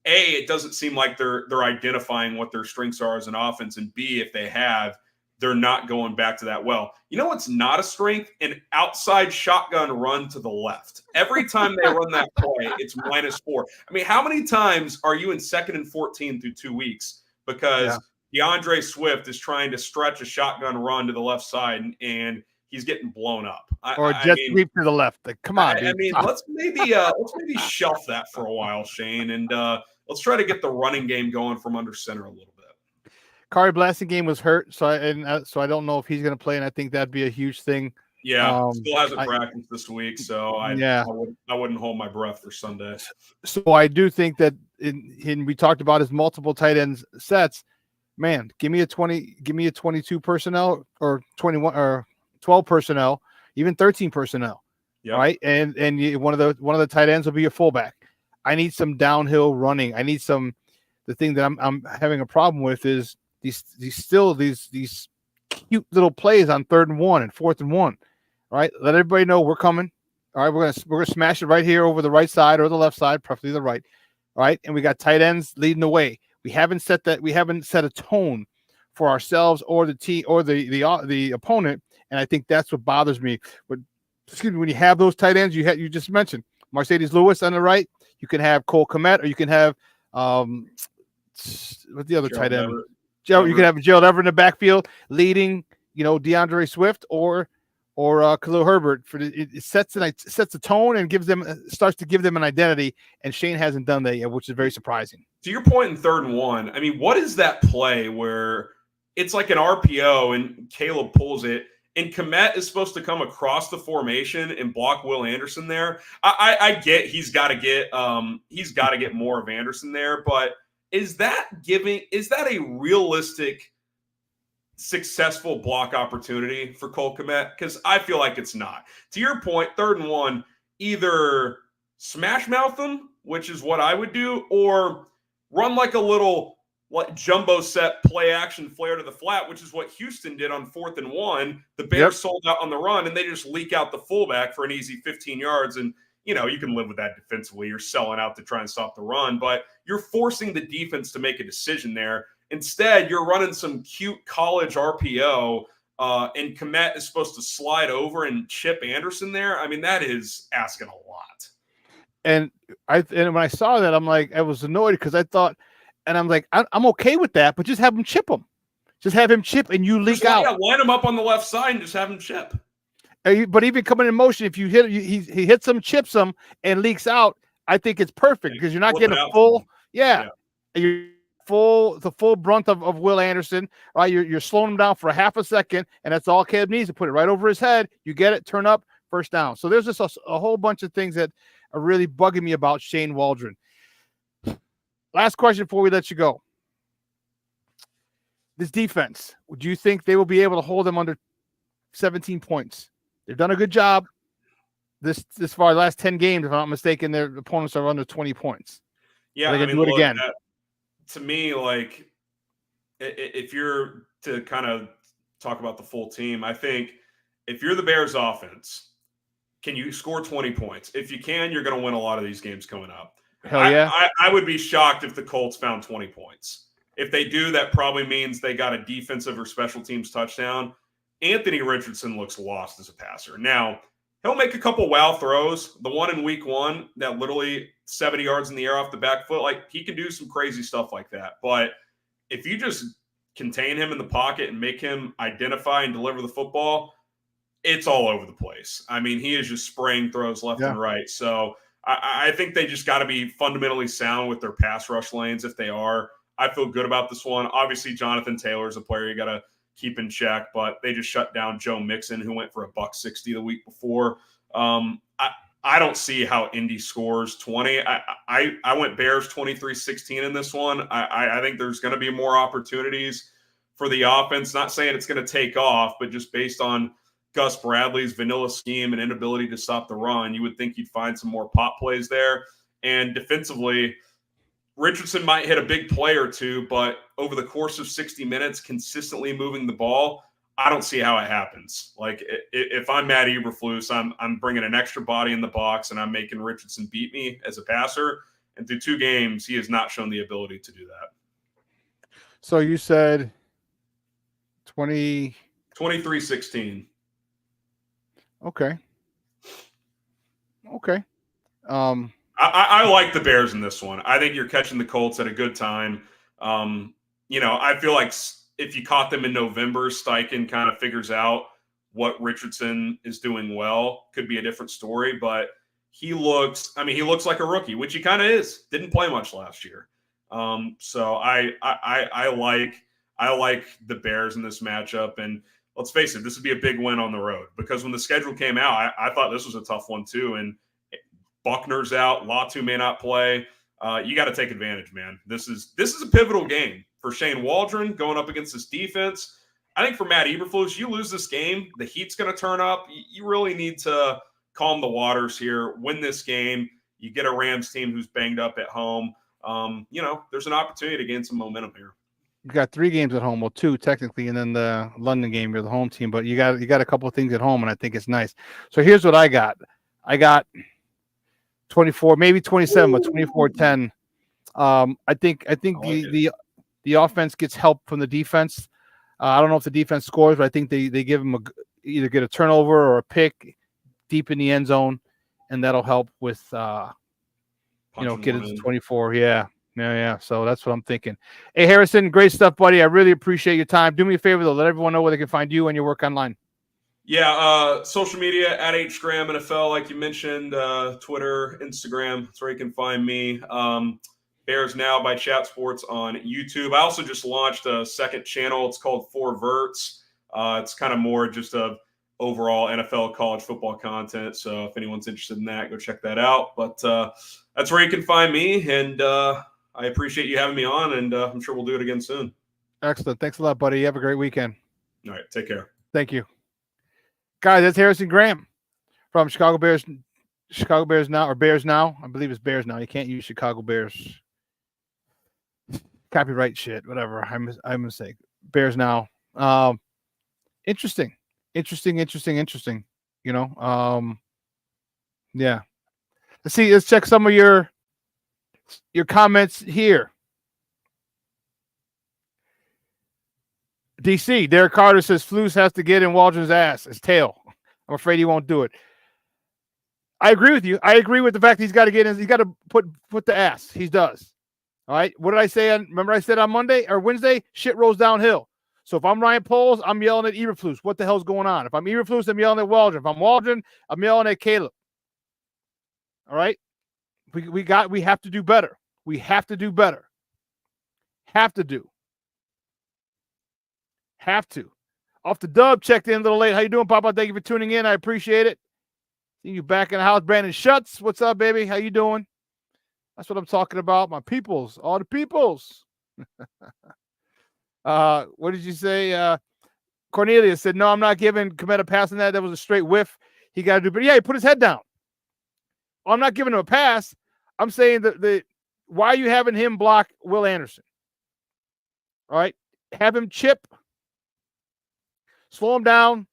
A, it doesn't seem like they're identifying what their strengths are as an offense, and B, if they have, they're not going back to that well. You know what's not a strength? An outside shotgun run to the left. Every time they run that play, it's -4. I mean, how many times are you in 2nd and 14 through 2 weeks because DeAndre Swift is trying to stretch a shotgun run to the left side and he's getting blown up? Or jet sweep to the left. Like, come on, dude. I mean, let's maybe shelf that for a while, Shane, and let's try to get the running game going from under center a little bit. Kari Blasingame was hurt, so I don't know if he's going to play, and I think that'd be a huge thing. Yeah, still hasn't practiced this week, so I wouldn't hold my breath for Sunday. So I do think that we talked about his multiple tight ends sets. Man, give me a 22 personnel or 21 or 12 personnel, even 13 personnel. Right, and one of the tight ends will be a fullback. I need some downhill running. I need some. The thing that I'm having a problem with is these cute little plays on 3rd and 1 and 4th and 1. All right, let everybody know we're coming. All right, we're gonna smash it right here over the right side or the left side, preferably the right. All right, and we got tight ends leading the way. We haven't set a tone for ourselves or the team or the opponent. And I think that's what bothers me. But when you have those tight ends, you just mentioned Mercedes Lewis on the right, you can have Cole Kmet, or you can have what's the other tight end? You can have Gerald Everett in the backfield leading, DeAndre Swift or Khalil Herbert. It sets the tone and starts to give them an identity. And Shane hasn't done that yet, which is very surprising. To your point in 3rd and 1, I mean, what is that play where it's like an RPO and Caleb pulls it, and Kmet is supposed to come across the formation and block Will Anderson there? I get he's got to get more of Anderson there, but is that a realistic, successful block opportunity for Cole Kmet? Because I feel like it's not. To your point, 3rd and 1, either smash mouth them, which is what I would do, or run like a little jumbo set play action flare to the flat, which is what Houston did on 4th and 1. The Bears sold out on the run, and they just leak out the fullback for an easy 15 yards. And, you can live with that defensively. You're selling out to try and stop the run, but you're forcing the defense to make a decision there. Instead, you're running some cute college RPO, and Kmet is supposed to slide over and chip Anderson there. I mean, that is asking a lot. And when I saw that, I'm like, I was annoyed because I thought, and I'm like, I'm okay with that, but just have him chip him. Just have him chip and you leak out. Yeah, line him up on the left side and just have him chip. But even coming in motion, if you hit, he hits him, chips him, and leaks out, I think it's perfect because you're not getting a full, the full brunt of Will Anderson. Right, you're slowing him down for a half a second, and that's all Caleb needs to put it right over his head. You get it, turn up, first down. So there's just a whole bunch of things that are really bugging me about Shane Waldron. Last question before we let you go. This defense, do you think they will be able to hold them under 17 points? They've done a good job this far. Last 10 games, if I'm not mistaken, their opponents are under 20 points. Yeah, they can do it again. To me, like, if you're to kind of talk about the full team, I think if you're the Bears offense, can you score 20 points? If you can, you're going to win a lot of these games coming up. Hell yeah. I would be shocked if the Colts found 20 points. If they do, that probably means they got a defensive or special teams touchdown. Anthony Richardson looks lost as a passer. Now, he'll make a couple wow throws. The one in week 1 that literally 70 yards in the air off the back foot, like, he can do some crazy stuff like that. But if you just contain him in the pocket and make him identify and deliver the football, it's all over the place. I mean, he is just spraying throws left and right. So I think they just got to be fundamentally sound with their pass rush lanes. If they are, I feel good about this one. Obviously, Jonathan Taylor is a player you got to keep in check, but they just shut down Joe Mixon, who went for $160 the week before. I don't see how Indy scores 20. I went Bears 23-16 in this one. I think there's going to be more opportunities for the offense. Not saying it's going to take off, but just based on Gus Bradley's vanilla scheme and inability to stop the run, you would think you'd find some more pop plays there. And defensively, Richardson might hit a big play or two, but over the course of 60 minutes, consistently moving the ball, I don't see how it happens. Like, if I'm Matt Eberflus, I'm bringing an extra body in the box and I'm making Richardson beat me as a passer. And through 2 games, he has not shown the ability to do that. So you said 23-16. Okay. I like the Bears in this one. I think you're catching the Colts at a good time. I feel like if you caught them in November, Steichen kind of figures out what Richardson is doing well. Could be a different story, but he looks like a rookie, which he kind of is. Didn't play much last year. So I like the Bears in this matchup. And let's face it, this would be a big win on the road, because when the schedule came out, I thought this was a tough one too. And Buckner's out, Latu may not play. You got to take advantage, man. This is a pivotal game for Shane Waldron going up against this defense. I think for Matt Eberflus, you lose this game, the heat's going to turn up. You really need to calm the waters here, win this game. You get a Rams team who's banged up at home. There's an opportunity to gain some momentum here. You got 3 games at home, well, 2 technically, and then the London game, you're the home team, but you got a couple of things at home, and I think it's nice. So here's what I got. I got 24, maybe 27, but 24-10. I think the offense gets help from the defense. I don't know if the defense scores, but I think they give them either get a turnover or a pick deep in the end zone, and that'll help with get it to 24. Yeah. So that's what I'm thinking. Hey, Harrison, great stuff, buddy. I really appreciate your time. Do me a favor though, let everyone know where they can find you and your work online. Yeah, social media at HGram NFL, like you mentioned, Twitter, Instagram. That's where you can find me. Bears Now by Chat Sports on YouTube. I also just launched a second channel. It's called Four Verts. It's kind of more just a overall NFL college football content. So if anyone's interested in that, go check that out. But that's where you can find me. And I appreciate you having me on, and I'm sure we'll do it again soon. Excellent. Thanks a lot, buddy. You have a great weekend. All right. Take care. Thank you. Guys, that's Harrison Graham from Chicago Bears Now, or Bears Now. I believe it's Bears Now. You can't use Chicago Bears. Copyright shit, whatever. I'm a mistake. Bears Now. Interesting. You know, yeah. Let's check some of your comments here. DC, Derek Carter says Flus has to get in Waldron's ass, his tail. I'm afraid he won't do it. I agree with you. I agree with the fact he's got to get in. He's got to put the ass. He does. All right. What did I say? Remember I said on Monday or Wednesday, shit rolls downhill. So if I'm Ryan Poles, I'm yelling at Eberflus. What the hell's going on? If I'm Eberflus, I'm yelling at Waldron. If I'm Waldron, I'm yelling at Caleb. All right. We have to do better. We have to do better. Have to. Off the dub, checked in a little late. How you doing, Papa? Thank you for tuning in. I appreciate it. See you back in the house. Brandon Schutz, what's up, baby? How you doing? That's what I'm talking about. My peoples, all the peoples. What did you say? Cornelius said, no, I'm not giving Kmet a pass on that. That was a straight whiff. He got to do, but yeah, he put his head down. Well, I'm not giving him a pass. I'm saying that why are you having him block Will Anderson? All right. Have him chip. Slow him down.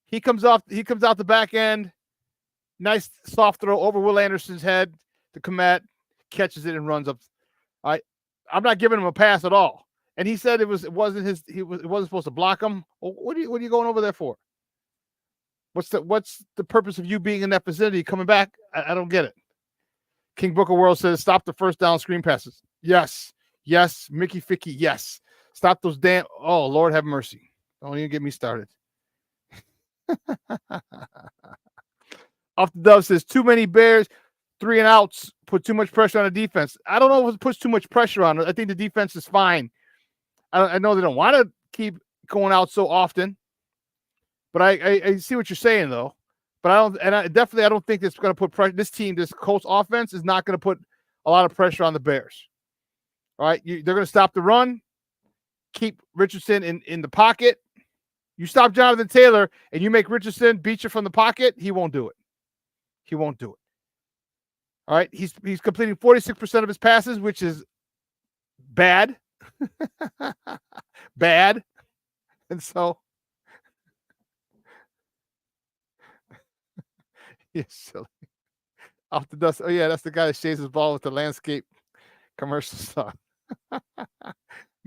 He comes out the back end. Nice soft throw over Will Anderson's head to Kmet, catches it and runs up. All right. I'm not giving him a pass at all. And he said it wasn't supposed to block him. Well, what are you going over there for? What's the purpose of you being in that vicinity coming back? I don't get it. King Booker World says stop the first down screen passes. Yes. Mickey Ficky. Yes. Stop those damn. Oh, Lord have mercy. Don't even get me started. Off the Dove says too many Bears, 3 and outs, put too much pressure on the defense. I don't know if it puts too much pressure on it. I think the defense is fine. I know they don't want to keep going out so often, but I see what you're saying though. But I don't think it's going to put pressure. This team, this Colts offense, is not going to put a lot of pressure on the Bears. All right, they're going to stop the run, keep Richardson in the pocket. You stop Jonathan Taylor and you make Richardson beat you from the pocket, he won't do it. All right, he's completing 46% of his passes, which is bad. Bad. And so you're silly. Off the dust. Oh, yeah, that's the guy that shaves his ball with the landscape commercial stuff.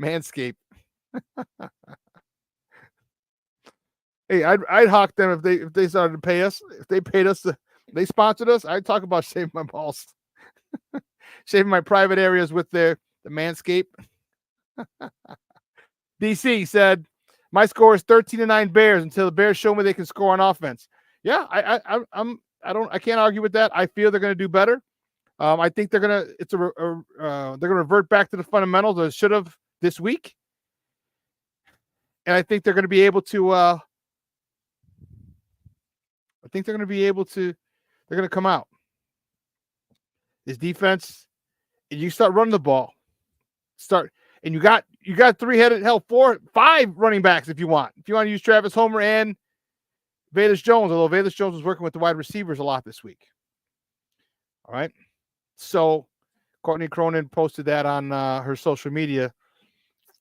Manscaped. Hey, I'd hawk them if they started to pay us. If they paid us, they sponsored us. I'd talk about shaving my balls, shaving my private areas with the Manscaped. DC said, "My score is 13-9 Bears until the Bears show me they can score on offense." Yeah, I can't argue with that. I feel they're going to do better. I think they're going to revert back to the fundamentals that should have this week, and I think they're going to be able to. They're going to come out. This defense, and you start running the ball. And you got 5 running backs if you want. If you want to use Travis Homer and Velus Jones, although Velus Jones was working with the wide receivers a lot this week. All right. So Courtney Cronin posted that on her social media.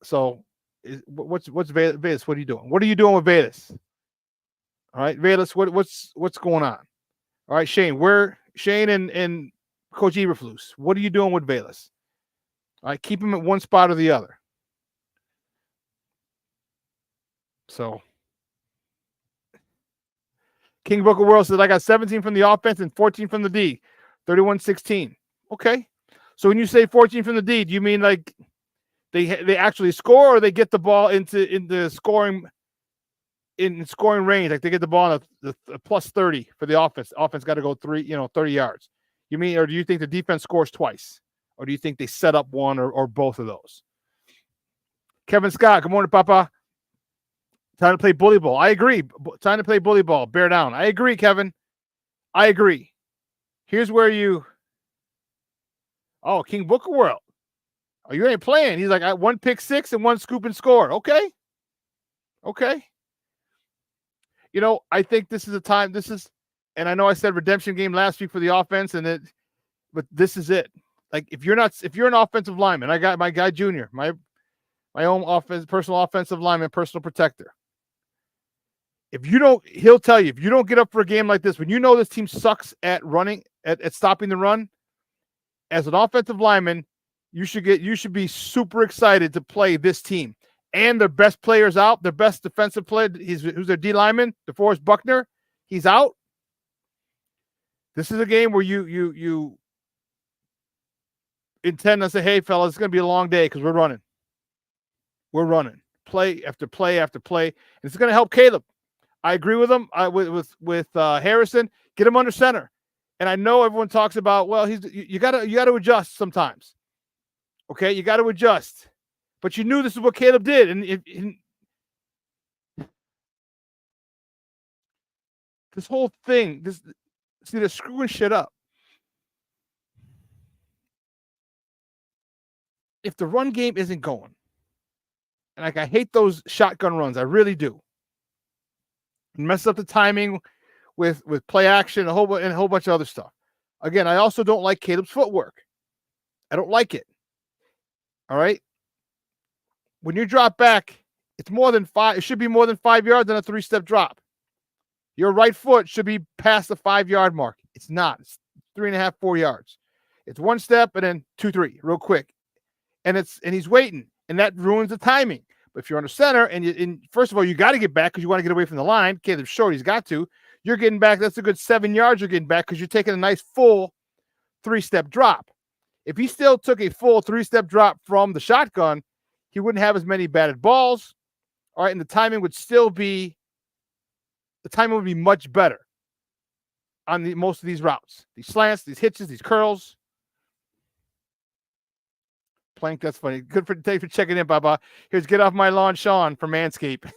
So what's Velus? What are you doing? What are you doing with Velus? All right, Velus, what's going on? All right, Shane, and Coach Eberflus, what are you doing with Velus? All right, keep him at one spot or the other. So King Booker World says I got 17 from the offense and 14 from the D. 31-16. Okay. So when you say 14 from the D, do you mean like they actually score, or they get the ball into scoring range? Like they get the ball in the plus 30 for the offense. Offense got to go 30 yards. You mean, or do you think the defense scores twice? Or do you think they set up one or both of those? Kevin Scott, good morning, Papa. Time to play bully ball. I agree. Time to play bully ball. Bear down. I agree, Kevin. I agree. Here's where you. Oh, King Booker World. Oh, you ain't playing. He's like, I 1 pick 6 and 1 scoop and score. Okay. Okay. You know, I think this is a time. And I know I said redemption game last week for the offense, but this is it. Like if you're an offensive lineman, I got my guy Junior, my own personal offensive lineman, personal protector. He'll tell you, if you don't get up for a game like this, when you know this team sucks at running, at stopping the run, as an offensive lineman, you should be super excited to play this team. And their best players out, their best defensive player, who's their D lineman, DeForest Buckner, he's out. This is a game where you intend to say, hey, fellas, it's going to be a long day because we're running. We're running. Play after play after play. And it's going to help Caleb. I agree with him. With Harrison, get him under center. And I know everyone talks about, well, you got to adjust sometimes. Okay, you got to adjust. But you knew this is what Caleb did, and this whole thing, they're screwing shit up. If the run game isn't going, and I hate those shotgun runs, I really do. And mess up the timing with play action, and a whole bunch of other stuff. Again, I also don't like Caleb's footwork. I don't like it. All right. When you drop back, it's more than 5. It should be more than 5 yards on a 3-step drop. Your right foot should be past the 5-yard mark. It's not. It's 3.5, 4 yards. It's 1 step and then 2, 3, real quick. And he's waiting, and that ruins the timing. But if you're under center, and first of all, you got to get back because you want to get away from the line. Caleb's short, he's got to. You're getting back. That's a good 7 yards you're getting back because you're taking a nice full 3-step drop. If he still took a full 3-step drop from the shotgun, he wouldn't have as many batted balls. All right, and the timing would be much better on most of these routes. These slants, these hitches, these curls. Plank, that's funny. Good for thanks for checking in, Baba. Here's Get Off My Lawn, Shawn from Manscaped.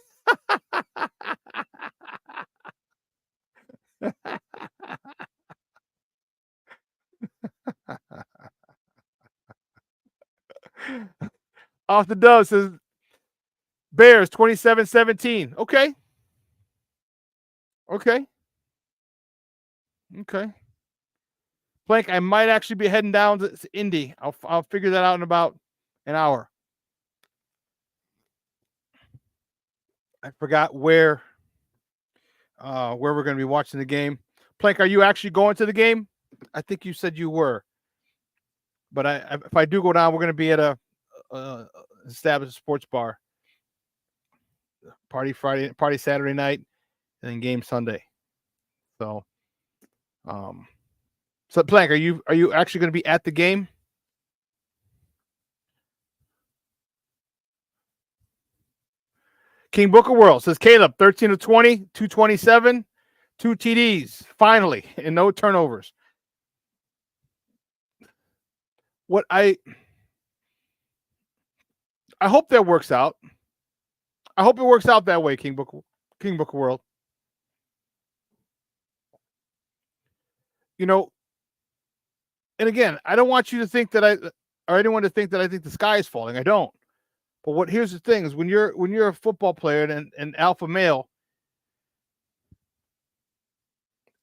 Off the Dove says Bears 27-17. Okay. Plank, I might actually be heading down to Indy. I'll figure that out in about an hour. I forgot where we're going to be watching the game. Plank, are you actually going to the game? I think you said you were. But if I do go down, we're going to be at a established sports bar. Party Saturday night, and then game Sunday. So, Plank, are you actually going to be at the game? King Booker World says Caleb 13 of 20, 227, 2 TDs finally, and no turnovers. What I hope that works out. I hope it works out that way, King Booker World. You know, and again, I don't want you to think that or anyone to think that I think the sky is falling. I don't. But here's the thing is when you're a football player and alpha male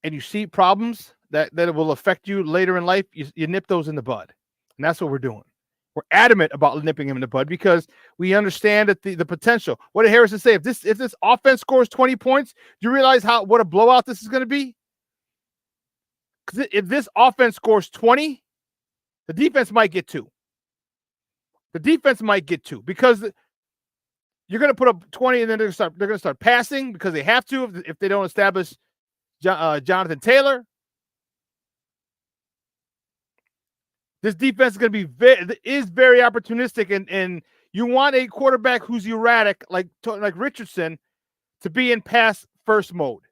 and you see problems that it will affect you later in life, you nip those in the bud. And that's what we're doing. We're adamant about nipping him in the bud because we understand that the potential. What did Harrison say? If this offense scores 20 points, do you realize what a blowout this is going to be? Because if this offense scores 20, the defense might get 2. The defense might get 2 because You're going to put up 20, and then they're going to start passing because they have to if they don't establish Jonathan Taylor. This defense is going to be very opportunistic, and you want a quarterback who's erratic, like Richardson, to be in pass first mode.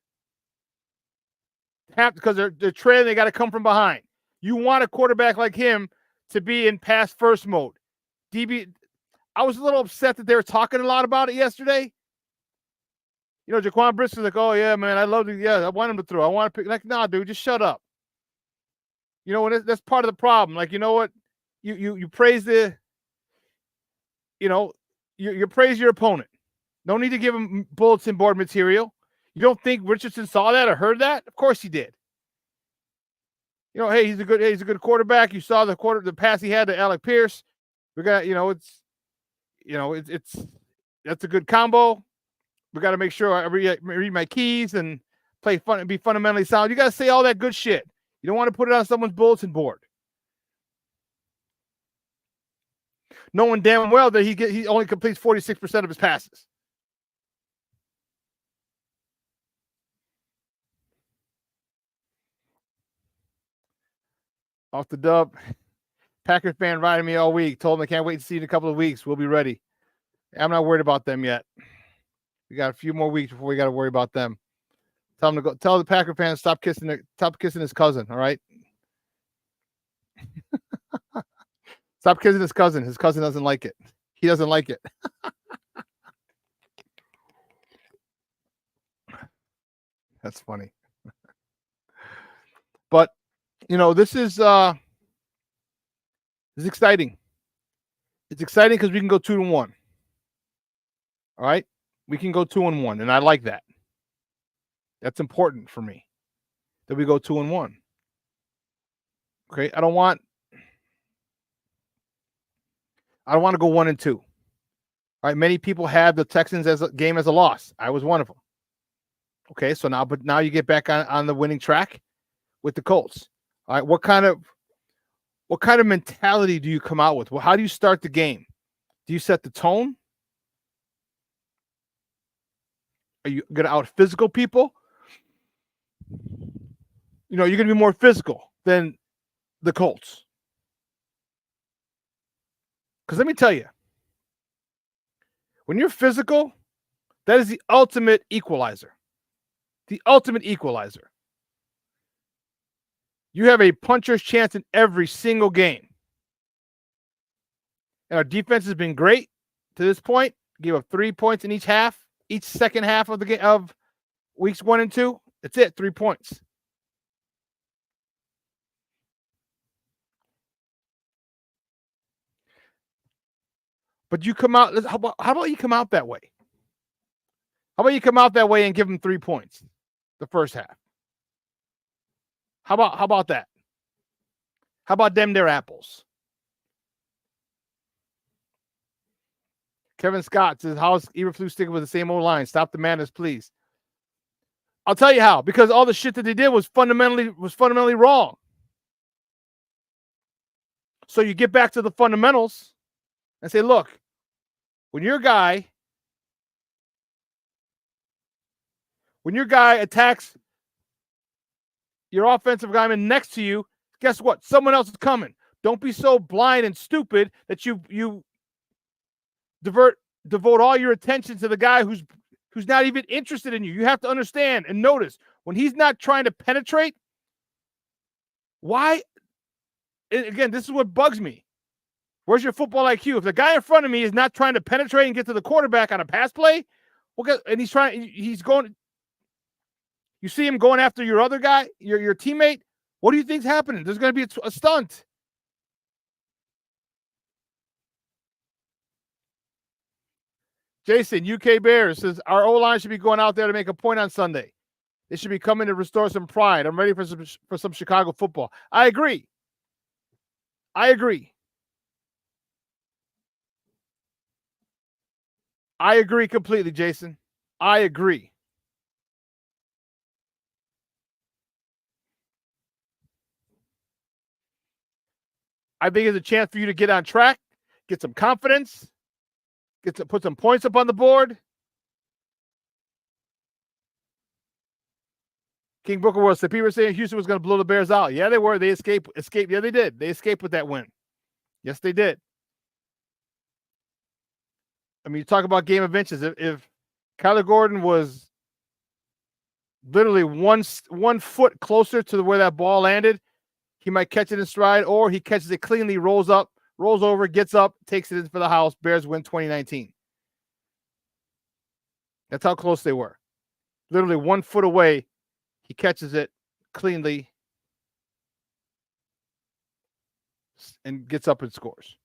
Because they're trailing, they got to come from behind. You want a quarterback like him to be in pass first mode. I was a little upset that they were talking a lot about it yesterday. You know, Jaquan Brisk's like, oh, yeah, man, I love it. Yeah, I want him to throw. I want to pick. Like, nah, dude, just shut up. You know, and that's part of the problem. Like, you know what? You praise you praise your opponent. No need to give him bulletin board material. You don't think Richardson saw that or heard that? Of course he did. You know, hey, he's a good quarterback. You saw the pass he had to Alec Pierce. We got, that's a good combo. We got to make sure I read my keys and play fun and be fundamentally sound. You got to say all that good shit. You don't want to put it on someone's bulletin board. Knowing damn well that he only completes 46% of his passes. Off the dub. Packers fan riding me all week. Told them I can't wait to see you in a couple of weeks. We'll be ready. I'm not worried about them yet. We got a few more weeks before we got to worry about them. Tell them to go. Tell the Packer fans stop kissing his cousin. All right. Stop kissing his cousin. His cousin doesn't like it. He doesn't like it. That's funny. But this is exciting. It's exciting because we can go 2-1. All right, we can go 2-1, and I like that. That's important for me that we go 2-1. Okay, I don't want to go 1-2. All right, many people have the Texans as a loss. I was one of them. Okay, so now you get back on the winning track with the Colts. All right, what kind of mentality do you come out with? Well, how do you start the game? Do you set the tone? Are you going to out physical people? You're going to be more physical than the Colts. Because let me tell you, when you're physical, that is the ultimate equalizer. The ultimate equalizer. You have a puncher's chance in every single game. And our defense has been great to this point. Gave up 3 points in each second half of the game of weeks 1 and 2. That's it, 3 points. But you come out. How about you come out that way? How about you come out that way and give them 3 points the first half? How about that? How about them their apples? Kevin Scott says, how's Eberflus sticking with the same old line? Stop the madness, please. I'll tell you how. Because all the shit that they did was fundamentally wrong. So you get back to the fundamentals and say, look, when your guy attacks your offensive lineman next to you, guess what? Someone else is coming. Don't be so blind and stupid that you devote all your attention to the guy who's not even interested in you. You have to understand and notice when he's not trying to penetrate. Why? Again, this is what bugs me. Where's your football IQ? If the guy in front of me is not trying to penetrate and get to the quarterback on a pass play, and he's going. You see him going after your other guy, your teammate. What do you think's happening? There's going to be a stunt. Jason, UK Bears says, our O-line should be going out there to make a point on Sunday. They should be coming to restore some pride. I'm ready for some Chicago football. I agree. I agree completely, Jason. I agree. I think it's a chance for you to get on track, get some confidence, put some points up on the board. King Booker World said people were saying Houston was going to blow the Bears out. Yeah, they were. They escaped. Yeah, they did. They escaped with that win. Yes, they did. I mean, you talk about game of inches. If Kyler Gordon was literally one foot closer to where that ball landed, he might catch it in stride, or he catches it cleanly, rolls over, gets up, takes it in for the house. Bears win 2019. That's how close they were. Literally 1 foot away, he catches it cleanly and gets up and scores.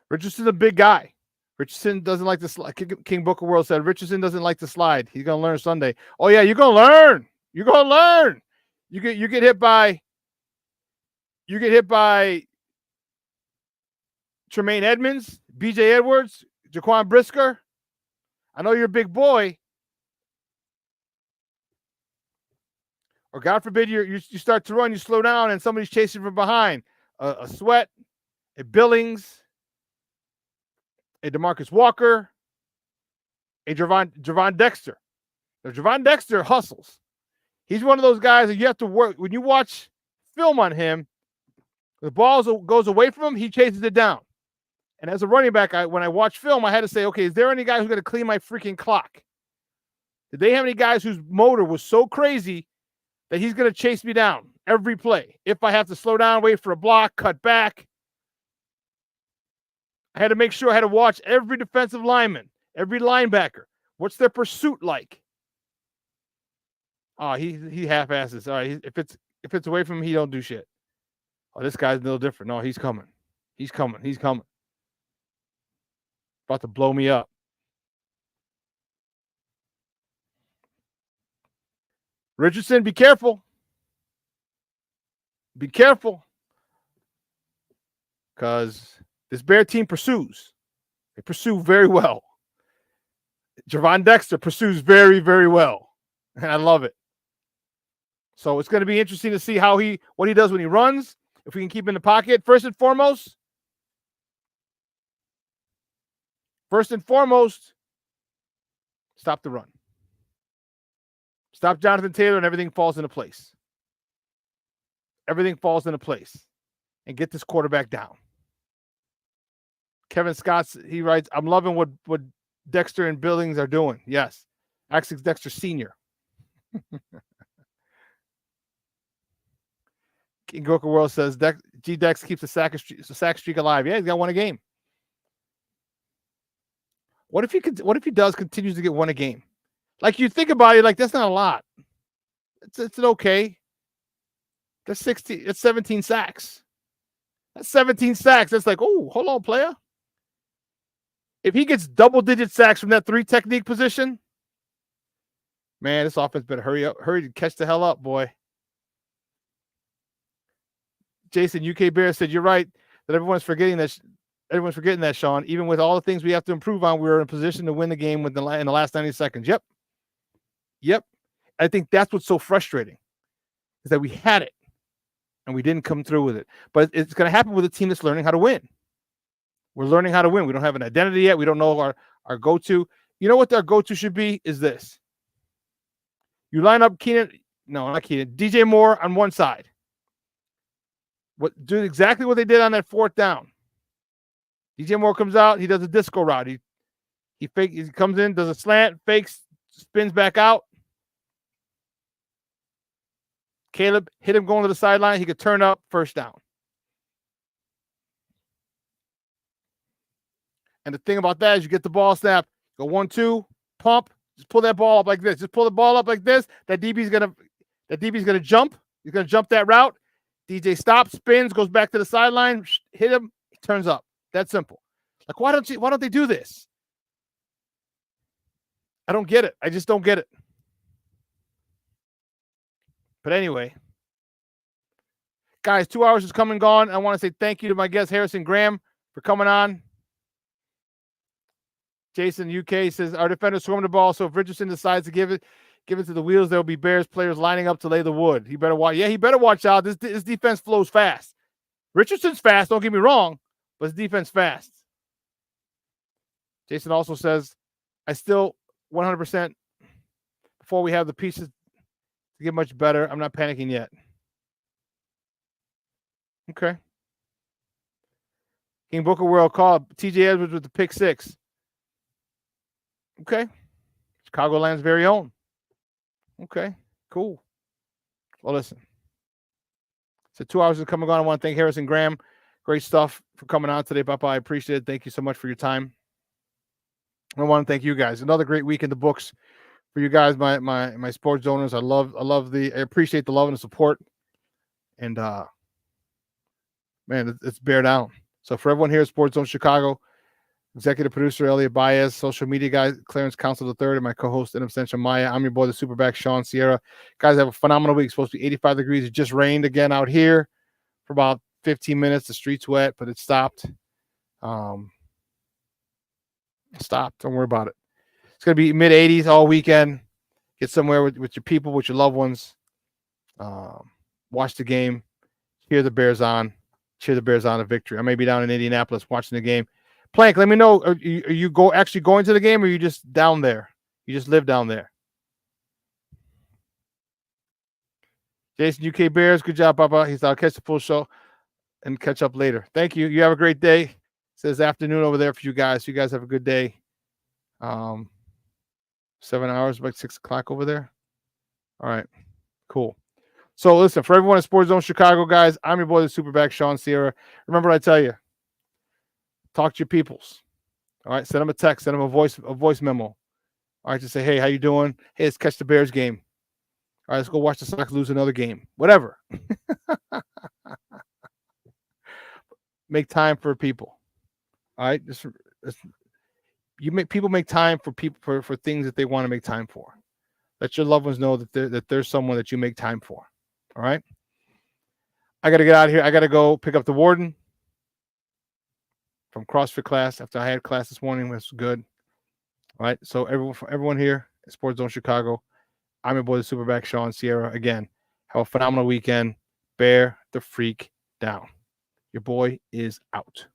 Richardson's a big guy. Richardson doesn't like to slide. King Booker World said Richardson doesn't like to slide. He's gonna learn Sunday. Oh yeah, you're gonna learn. You're gonna learn. You get hit by Tremaine Edmonds, BJ Edwards, Jaquan Brisker. I know you're a big boy. Or God forbid you start to run, you slow down, and somebody's chasing from behind. A Sweat, a Billings, a DeMarcus Walker, a Gervon Dexter. Now, Gervon Dexter hustles. He's one of those guys that you have to work. When you watch film on him, the ball goes away from him, he chases it down. And as a running back, when I watch film, I had to say, okay, is there any guy who's going to clean my freaking clock? Did they have any guys whose motor was so crazy that he's going to chase me down every play? If I have to slow down, wait for a block, cut back. I had to make sure I had to watch every defensive lineman, every linebacker. What's their pursuit like? Oh, he half-asses. All right, if it's away from him, he don't do shit. Oh, this guy's a little different. No, he's coming. He's coming. He's coming. About to blow me up. Richardson, be careful. Be careful. Because this Bear team pursues. They pursue very well. Gervon Dexter pursues very, very well. And I love it. So it's going to be interesting to see what he does when he runs. If we can keep him in the pocket. First and foremost, stop the run. Stop Jonathan Taylor and everything falls into place. Everything falls into place. And get this quarterback down. Kevin Scott, he writes, I'm loving what Dexter and Billings are doing. Yes. Actually, Dexter Sr. King Goku World says G-Dex keeps the sack streak alive. Yeah, he's got one a game. What if he continues to get one a game? Like, you think about it, like, that's not a lot. It's an okay. That's 17 sacks. That's 17 sacks. That's like, oh, hold on, player. If he gets double-digit sacks from that 3 technique position, man, this offense better hurry up. Hurry to catch the hell up, boy. Jason, UK Bear said, you're right that everyone's forgetting that, Shawn. Even with all the things we have to improve on, we were in a position to win the game in the last 90 seconds. Yep. I think that's what's so frustrating, is that we had it and we didn't come through with it. But it's going to happen with a team that's learning how to win. We're learning how to win. We don't have an identity yet. We don't know our go-to. You know what our go-to should be is this. You line up DJ Moore on one side. Do exactly what they did on that 4th down. DJ Moore comes out. He does a disco route. He comes in, does a slant, fakes, spins back out. Caleb hit him going to the sideline. He could turn up, first down. And the thing about that is you get the ball snap, go 1-2, pump, just pull that ball up like this. Just pull the ball up like this. That DB's gonna jump. He's gonna jump that route. DJ stops, spins, goes back to the sideline, hit him, he turns up. That's simple. Like, why don't they do this? I don't get it. I just don't get it. But anyway, guys, 2 hours is come and gone. I want to say thank you to my guest, Harrison Graham, for coming on. Jason, UK, says, our defenders swarm the ball, so if Richardson decides to give it to the wheels, there will be Bears players lining up to lay the wood. He better watch. Yeah, he better watch out. This defense flows fast. Richardson's fast, don't get me wrong, but his defense fast. Jason also says, I still 100% before we have the pieces to get much better. I'm not panicking yet. Okay. King Booker World call. TJ Edwards with the pick 6. Okay. Chicagoland's very own. Okay. Cool. Well, listen. So 2 hours is coming on. I want to thank Harrison Graham. Great stuff for coming on today, Papa. I appreciate it. Thank you so much for your time. I want to thank you guys. Another great week in the books for you guys, my sports owners. I appreciate the love and the support. And man, it's bear down. So for everyone here at Sports Zone Chicago, executive producer Elliot Baez, social media guy Clarence Council III, and my co-host in absentia Maya. I'm your boy, the Superback, Shawn Sierra. Guys, have a phenomenal week. It's supposed to be 85 degrees. It just rained again out here for about 15 minutes. The street's wet, but it stopped. Stop. Don't worry about it. It's going to be mid-80s all weekend. Get somewhere with your people, with your loved ones. Watch the game. Cheer the Bears on. Cheer the Bears on a victory. I may be down in Indianapolis watching the game. Plank, let me know. Are you actually going to the game, or are you just down there? You just live down there. Jason, UK Bears, good job, Papa. I'll catch the full show and catch up later. Thank you. You have a great day. It says afternoon over there for you guys. You guys have a good day. 7 hours, like 6 o'clock over there. All right, cool. So listen, for everyone at Sports Zone Chicago, guys, I'm your boy, the Superback, Shawn Sierra. Remember what I tell you. Talk to your peoples. All right, send them a text, send them a voice memo. All right, just say, hey, how you doing? Hey, let's catch the Bears game. All right, let's go watch the Sox lose another game. Whatever. Make time for people. All right, people make time for people for things that they want to make time for. Let your loved ones know that there's someone that you make time for. All right. I got to get out of here. I got to go pick up the warden from CrossFit class after I had class this morning. It was good. All right. So everyone here at Sports Zone Chicago, I'm your boy, the Superback, Shawn Sierra. Again, have a phenomenal weekend. Bear the freak down. Your boy is out.